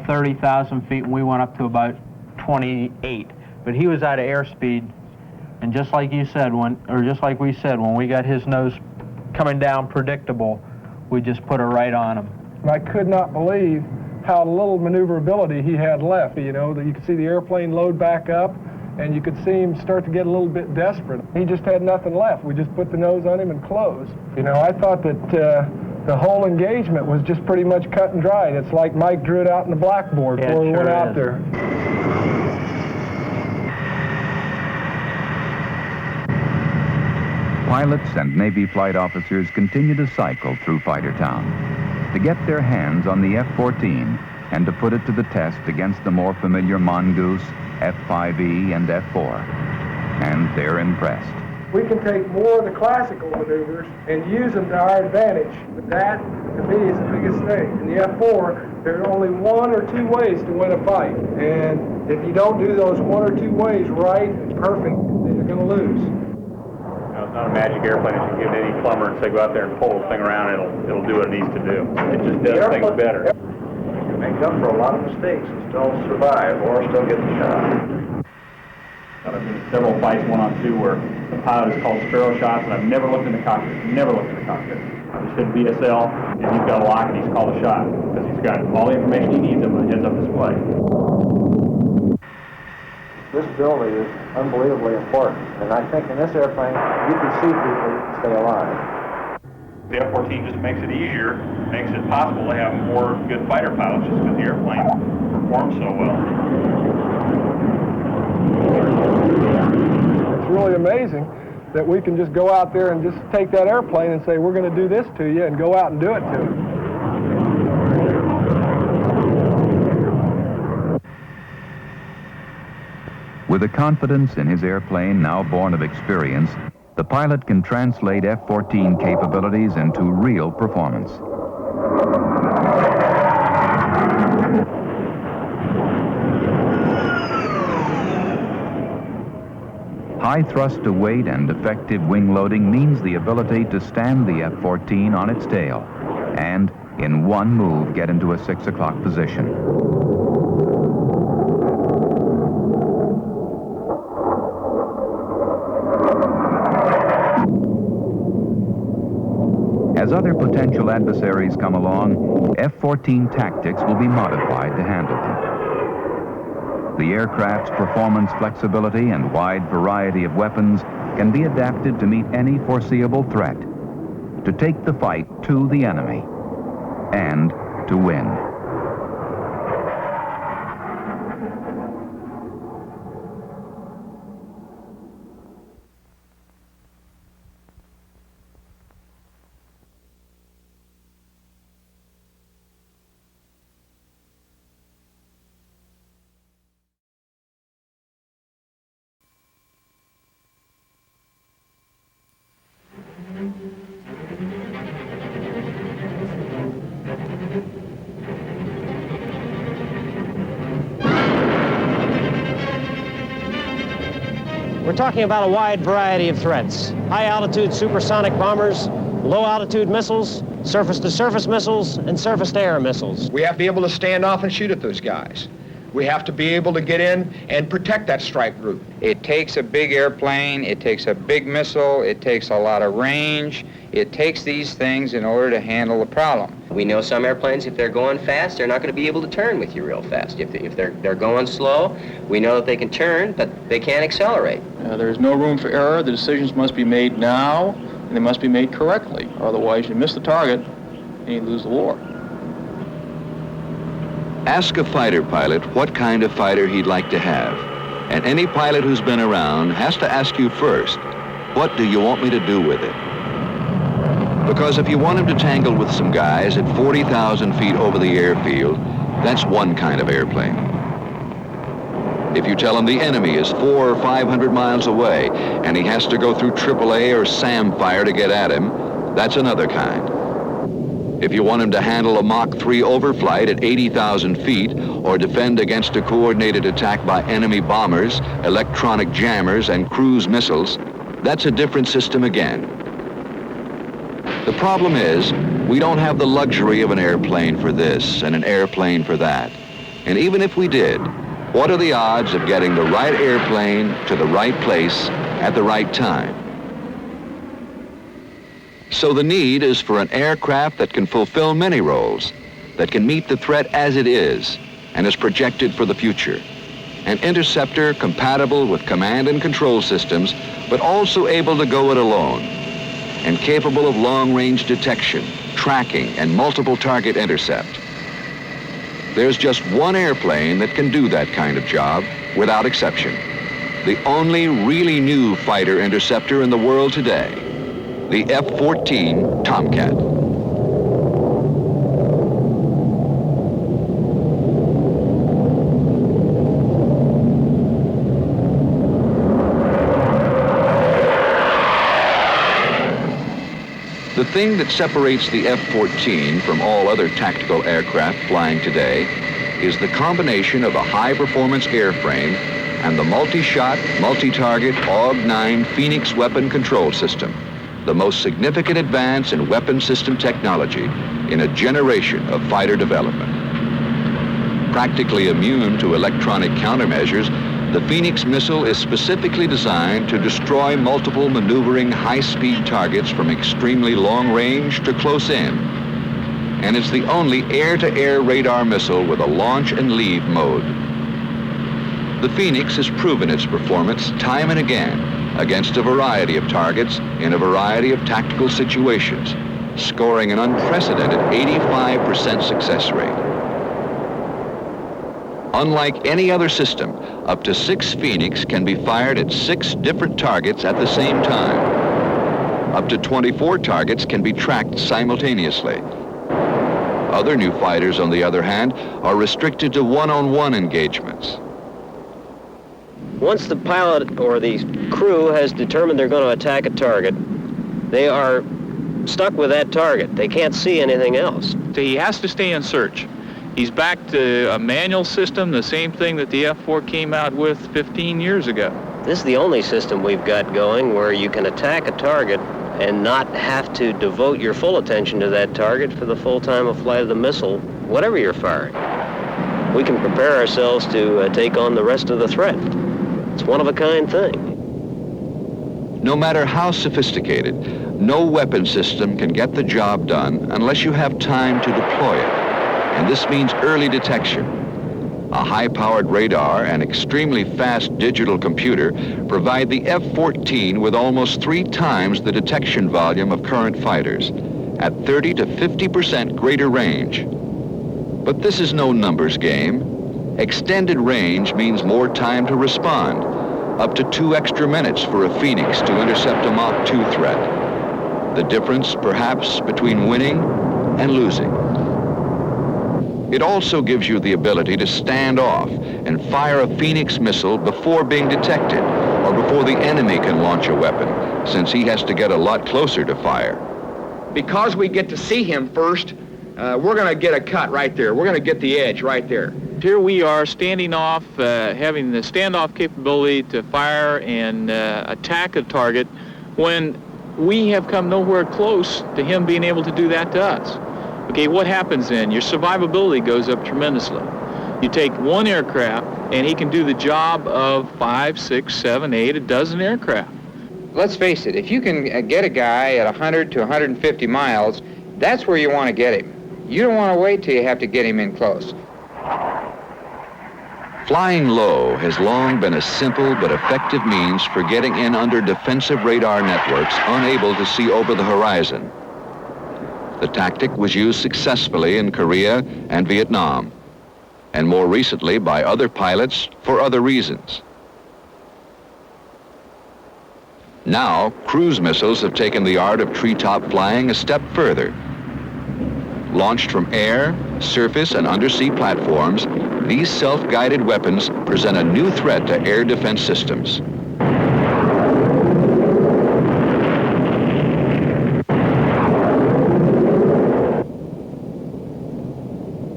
30,000 feet, and we went up to about 28. But he was out of airspeed, and just like you said, just like we said, when we got his nose coming down predictable, we just put her right on him. I could not believe how little maneuverability he had left. You know, that you could see the airplane load back up, and you could see him start to get a little bit desperate. He just had nothing left. We just put the nose on him and closed. You know, I thought that the whole engagement was just pretty much cut and dried. It's like Mike drew it out in the blackboard before we went out there. Pilots and Navy flight officers continue to cycle through Fighter Town to get their hands on the F-14 and to put it to the test against the more familiar Mongoose, F-5E, and F-4. And they're impressed. We can take more of the classical maneuvers and use them to our advantage. That, to me, is the biggest thing. In the F-4, there are only one or two ways to win a fight. And if you don't do those one or two ways right and perfect, then you're going to lose. It's not a magic airplane that you give any plumber and say go out there and pull the thing around and it'll do what it needs to do. It just does things better. You can make up for a lot of mistakes and still survive or still get the shot. I've been in several fights 1-on-2 where the pilot is called sparrow shots, and I've never looked in the cockpit. Never looked in the cockpit. I just hit BSL, and he's got a lock, and he's called a shot because he's got all the information he needs on the heads-up display. Visibility is unbelievably important, and I think in this airplane, you can see people, you can stay alive. The F-14 just makes it easier, makes it possible to have more good fighter pilots just because the airplane performs so well. It's really amazing that we can just go out there and just take that airplane and say, we're going to do this to you, and go out and do it to it. With the confidence in his airplane now born of experience, the pilot can translate F-14 capabilities into real performance. High thrust to weight and effective wing loading means the ability to stand the F-14 on its tail and, in one move, get into a 6 o'clock position. As other potential adversaries come along, F-14 tactics will be modified to handle them. The aircraft's performance flexibility and wide variety of weapons can be adapted to meet any foreseeable threat, to take the fight to the enemy, and to win. We're talking about a wide variety of threats. High-altitude supersonic bombers, low-altitude missiles, surface-to-surface missiles, and surface-to-air missiles. We have to be able to stand off and shoot at those guys. We have to be able to get in and protect that strike group. It takes a big airplane, it takes a big missile, it takes a lot of range. It takes these things in order to handle the problem. We know some airplanes, if they're going fast, they're not going to be able to turn with you real fast. If they're going slow, we know that they can turn, but they can't accelerate. There's no room for error. The decisions must be made now, and they must be made correctly. Otherwise, you miss the target, and you lose the war. Ask a fighter pilot what kind of fighter he'd like to have. And any pilot who's been around has to ask you first, what do you want me to do with it? Because if you want him to tangle with some guys at 40,000 feet over the airfield, that's one kind of airplane. If you tell him the enemy is 400 or 500 miles away and he has to go through AAA or SAM fire to get at him, that's another kind. If you want him to handle a Mach 3 overflight at 80,000 feet or defend against a coordinated attack by enemy bombers, electronic jammers, and cruise missiles, that's a different system again. The problem is, we don't have the luxury of an airplane for this and an airplane for that. And even if we did, what are the odds of getting the right airplane to the right place at the right time? So the need is for an aircraft that can fulfill many roles, that can meet the threat as it is and is projected for the future. An interceptor compatible with command and control systems, but also able to go it alone, and capable of long-range detection, tracking, and multiple target intercept. There's just one airplane that can do that kind of job without exception. The only really new fighter interceptor in the world today, the F-14 Tomcat. The thing that separates the F-14 from all other tactical aircraft flying today is the combination of a high-performance airframe and the multi-shot, multi-target AUG-9 Phoenix weapon control system, the most significant advance in weapon system technology in a generation of fighter development. Practically immune to electronic countermeasures, the Phoenix missile is specifically designed to destroy multiple maneuvering high-speed targets from extremely long range to close in. And it's the only air-to-air radar missile with a launch and leave mode. The Phoenix has proven its performance time and again against a variety of targets in a variety of tactical situations, scoring an unprecedented 85% success rate. Unlike any other system, up to 6 Phoenix can be fired at 6 different targets at the same time. Up to 24 targets can be tracked simultaneously. Other new fighters, on the other hand, are restricted to one-on-one engagements. Once the pilot or the crew has determined they're going to attack a target, they are stuck with that target. They can't see anything else. He has to stay in search. He's back to a manual system, the same thing that the F-4 came out with 15 years ago. This is the only system we've got going where you can attack a target and not have to devote your full attention to that target for the full time of flight of the missile, whatever you're firing. We can prepare ourselves to take on the rest of the threat. It's one-of-a-kind thing. No matter how sophisticated, no weapon system can get the job done unless you have time to deploy it. And this means early detection. A high-powered radar and extremely fast digital computer provide the F-14 with almost 3 times the detection volume of current fighters, at 30 to 50% greater range. But this is no numbers game. Extended range means more time to respond, up to 2 extra minutes for a Phoenix to intercept a Mach 2 threat. The difference, perhaps, between winning and losing. It also gives you the ability to stand off and fire a Phoenix missile before being detected or before the enemy can launch a weapon, since he has to get a lot closer to fire. Because we get to see him first, we're going to get a cut right there. We're going to get the edge right there. Here we are standing off, having the standoff capability to fire and attack a target when we have come nowhere close to him being able to do that to us. Okay, what happens then? Your survivability goes up tremendously. You take one aircraft and he can do the job of 5, 6, 7, 8, a dozen aircraft. Let's face it, if you can get a guy at 100 to 150 miles, that's where you want to get him. You don't want to wait till you have to get him in close. Flying low has long been a simple but effective means for getting in under defensive radar networks unable to see over the horizon. The tactic was used successfully in Korea and Vietnam, and more recently by other pilots for other reasons. Now, cruise missiles have taken the art of treetop flying a step further. Launched from air, surface, and undersea platforms, these self-guided weapons present a new threat to air defense systems.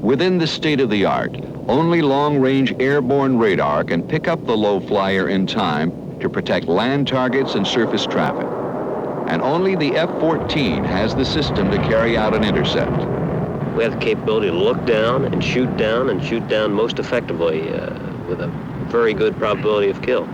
Within the state-of-the-art, only long-range airborne radar can pick up the low flyer in time to protect land targets and surface traffic. And only the F-14 has the system to carry out an intercept. We have the capability to look down and shoot down most effectively with a very good probability of kill.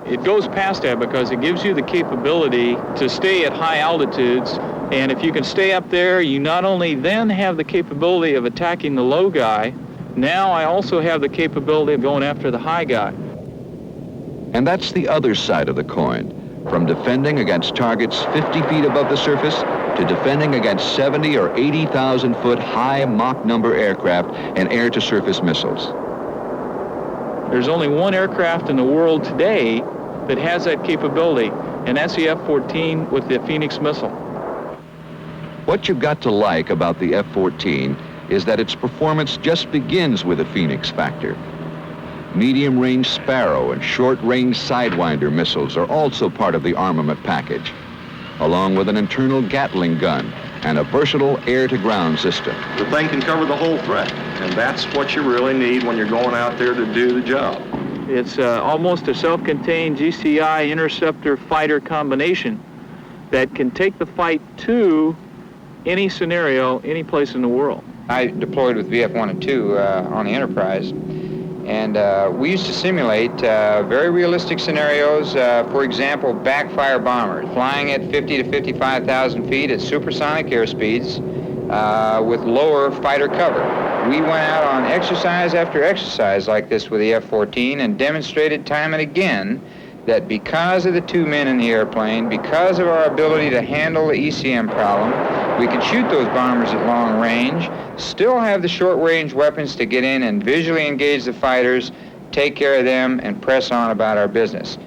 It goes past that because it gives you the capability to stay at high altitudes, and if you can stay up there, you not only then have the capability of attacking the low guy, now I also have the capability of going after the high guy. And that's the other side of the coin, from defending against targets 50 feet above the surface to defending against 70 or 80,000 foot high Mach number aircraft and air-to-surface missiles. There's only one aircraft in the world today that has that capability, and that's the F-14 with the Phoenix missile. What you've got to like about the F-14 is that its performance just begins with a Phoenix factor. Medium-range Sparrow and short-range Sidewinder missiles are also part of the armament package, along with an internal Gatling gun and a versatile air-to-ground system. The thing can cover the whole threat, and that's what you really need when you're going out there to do the job. It's almost a self-contained GCI interceptor fighter combination that can take the fight to any scenario, any place in the world. I deployed with VF-1 and 2 on the Enterprise, and we used to simulate very realistic scenarios. For example, backfire bombers flying at 50 to 55,000 feet at supersonic airspeeds with lower fighter cover. We went out on exercise after exercise like this with the F-14 and demonstrated time and again that because of the two men in the airplane, because of our ability to handle the ECM problem, we could shoot those bombers at long range, still have the short-range weapons to get in and visually engage the fighters, take care of them, and press on about our business.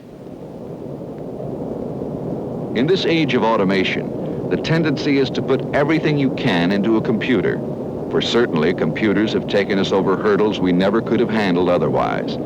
In this age of automation, the tendency is to put everything you can into a computer, for certainly computers have taken us over hurdles we never could have handled otherwise.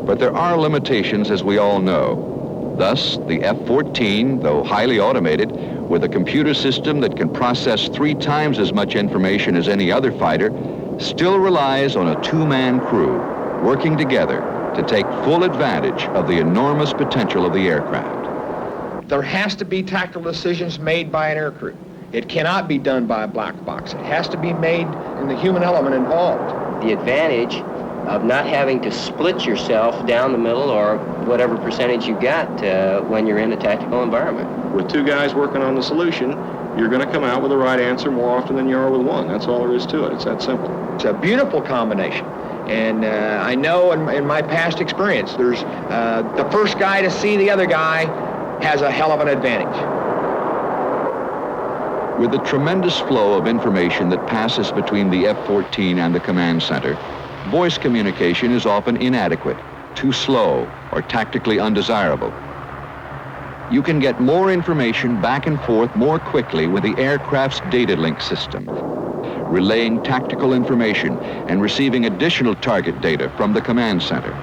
But there are limitations, as we all know. Thus, the F-14, though highly automated, with a computer system that can process 3 times as much information as any other fighter, still relies on a 2-man crew working together to take full advantage of the enormous potential of the aircraft. There has to be tactical decisions made by an aircrew. It cannot be done by a black box. It has to be made in the human element involved. The advantage of not having to split yourself down the middle or whatever percentage you got when you're in a tactical environment. With 2 guys working on the solution, you're going to come out with the right answer more often than you are with 1. That's all there is to it. It's that simple. It's a beautiful combination. And I know in my past experience, there's the first guy to see the other guy has a hell of an advantage. With the tremendous flow of information that passes between the F-14 and the command center, voice communication is often inadequate, too slow, or tactically undesirable. You can get more information back and forth more quickly with the aircraft's data link system, relaying tactical information and receiving additional target data from the command center.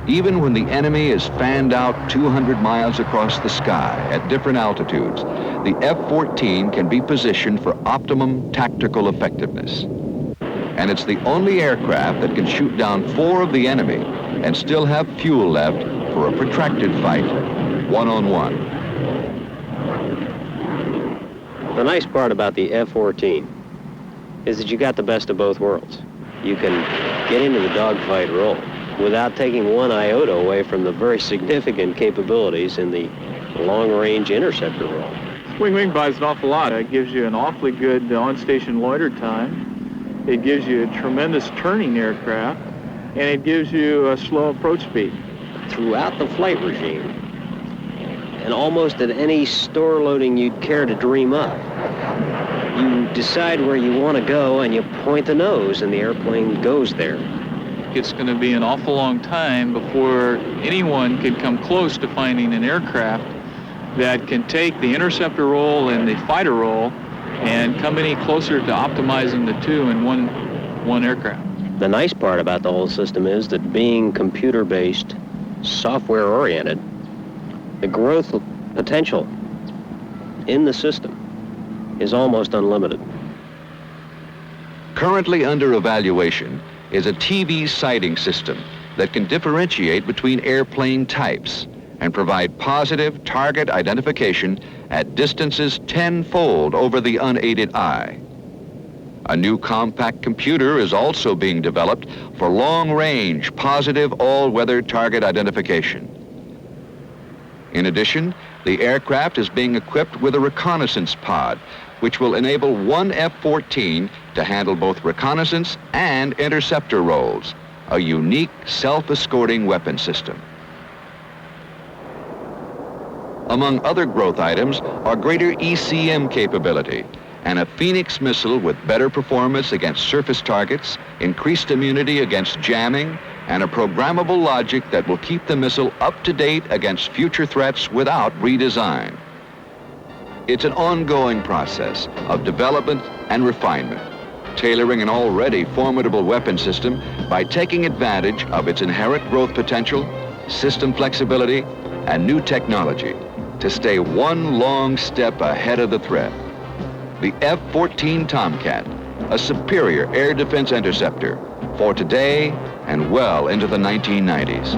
Even when the enemy is fanned out 200 miles across the sky at different altitudes, the F-14 can be positioned for optimum tactical effectiveness. And it's the only aircraft that can shoot down 4 of the enemy and still have fuel left for a protracted fight, one-on-one. The nice part about the F-14 is that you got the best of both worlds. You can get into the dogfight role without taking one iota away from the very significant capabilities in the long-range interceptor role. Swing wing buys an awful lot. It gives you an awfully good on-station loiter time. It gives you a tremendous turning aircraft, and it gives you a slow approach speed. Throughout the flight regime, and almost at any store loading you'd care to dream up, you decide where you want to go and you point the nose and the airplane goes there. It's going to be an awful long time before anyone can come close to finding an aircraft that can take the interceptor role and the fighter role and come any closer to optimizing the two in one aircraft. The nice part about the whole system is that being computer-based, software-oriented, the growth potential in the system is almost unlimited. Currently under evaluation is a TV sighting system that can differentiate between airplane types and provide positive target identification at distances 10-fold over the unaided eye. A new compact computer is also being developed for long-range positive all-weather target identification. In addition, the aircraft is being equipped with a reconnaissance pod, which will enable one F-14 to handle both reconnaissance and interceptor roles, a unique self-escorting weapon system. Among other growth items are greater ECM capability and a Phoenix missile with better performance against surface targets, increased immunity against jamming, and a programmable logic that will keep the missile up to date against future threats without redesign. It's an ongoing process of development and refinement, tailoring an already formidable weapon system by taking advantage of its inherent growth potential, system flexibility, and new technology to stay one long step ahead of the threat. The F-14 Tomcat, a superior air defense interceptor for today and well into the 1990s.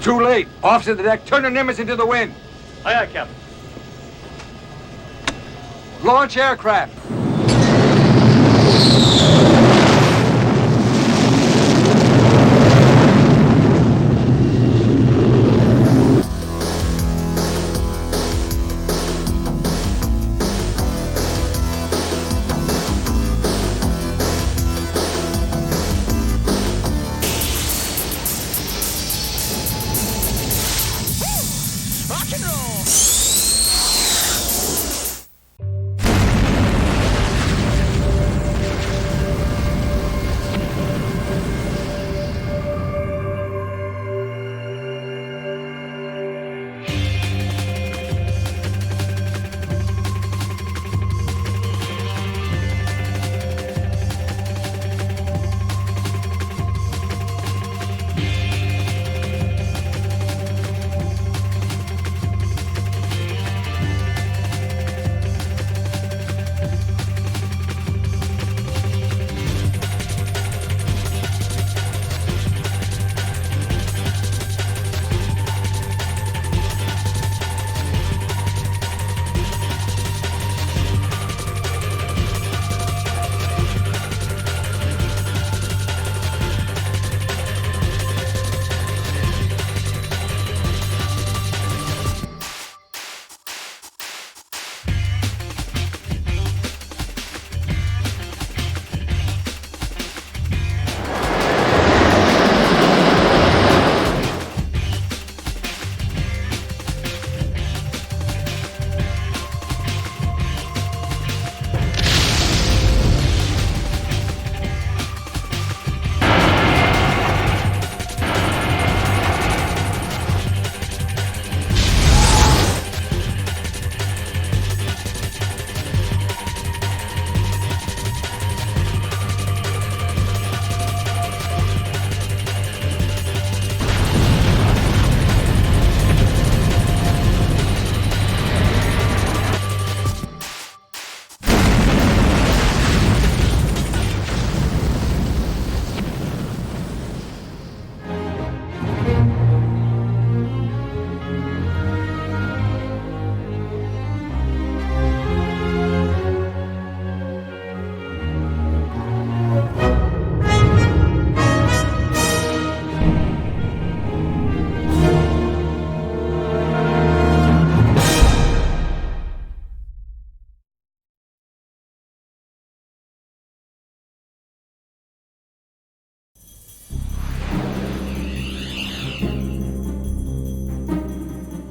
too late. Officer the deck, turn the Nimitz into the wind. Aye, aye, Captain. Launch aircraft.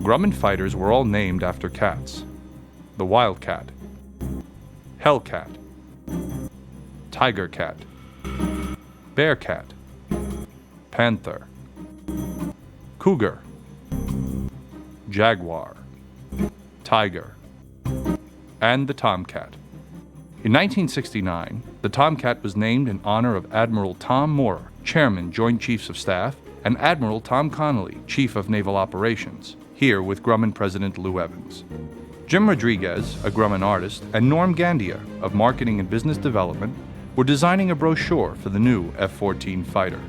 Grumman fighters were all named after cats. The Wildcat, Hellcat, Tiger Cat, Bearcat, Panther, Cougar, Jaguar, Tiger, and the Tomcat. In 1969, the Tomcat was named in honor of Admiral Tom Moore, Chairman, Joint Chiefs of Staff, and Admiral Tom Connolly, Chief of Naval Operations, here with Grumman President Lou Evans. Jim Rodriguez, a Grumman artist, and Norm Gandia, of Marketing and Business Development, were designing a brochure for the new F-14 fighter.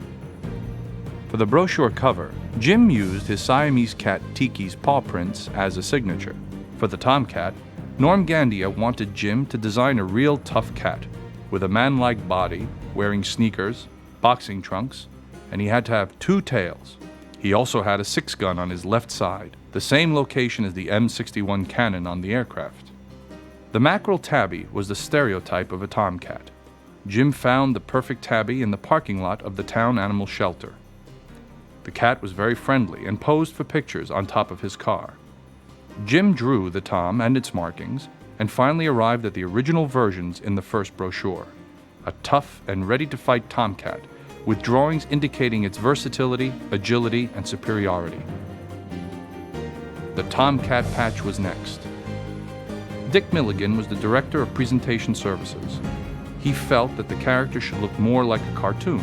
For the brochure cover, Jim used his Siamese cat Tiki's paw prints as a signature. For the Tomcat, Norm Gandia wanted Jim to design a real tough cat, with a man-like body, wearing sneakers, boxing trunks, and he had to have 2 tails. He also had a 6-gun on his left side, the same location as the M61 cannon on the aircraft. The mackerel tabby was the stereotype of a tomcat. Jim found the perfect tabby in the parking lot of the town animal shelter. The cat was very friendly and posed for pictures on top of his car. Jim drew the tom and its markings, and finally arrived at the original versions in the first brochure, a tough and ready-to-fight tomcat, with drawings indicating its versatility, agility, and superiority. The Tomcat patch was next. Dick Milligan was the director of presentation services. He felt that the character should look more like a cartoon.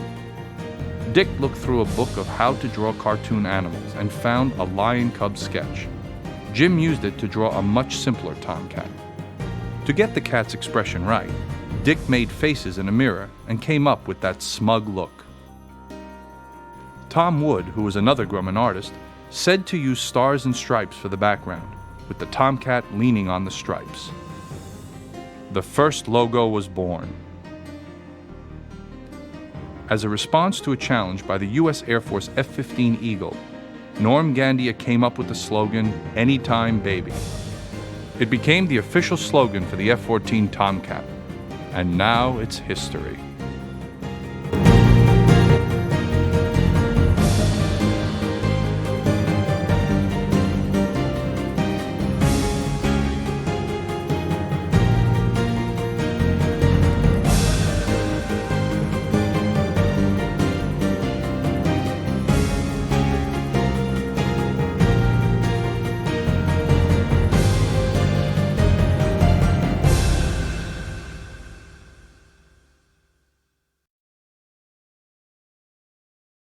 Dick looked through a book of how to draw cartoon animals and found a lion cub sketch. Jim used it to draw a much simpler tomcat. To get the cat's expression right, Dick made faces in a mirror and came up with that smug look. Tom Wood, who was another Grumman artist, said to use stars and stripes for the background, with the Tomcat leaning on the stripes. The first logo was born. As a response to a challenge by the U.S. Air Force F-15 Eagle, Norm Gandia came up with the slogan, "Anytime Baby." It became the official slogan for the F-14 Tomcat, and now it's history.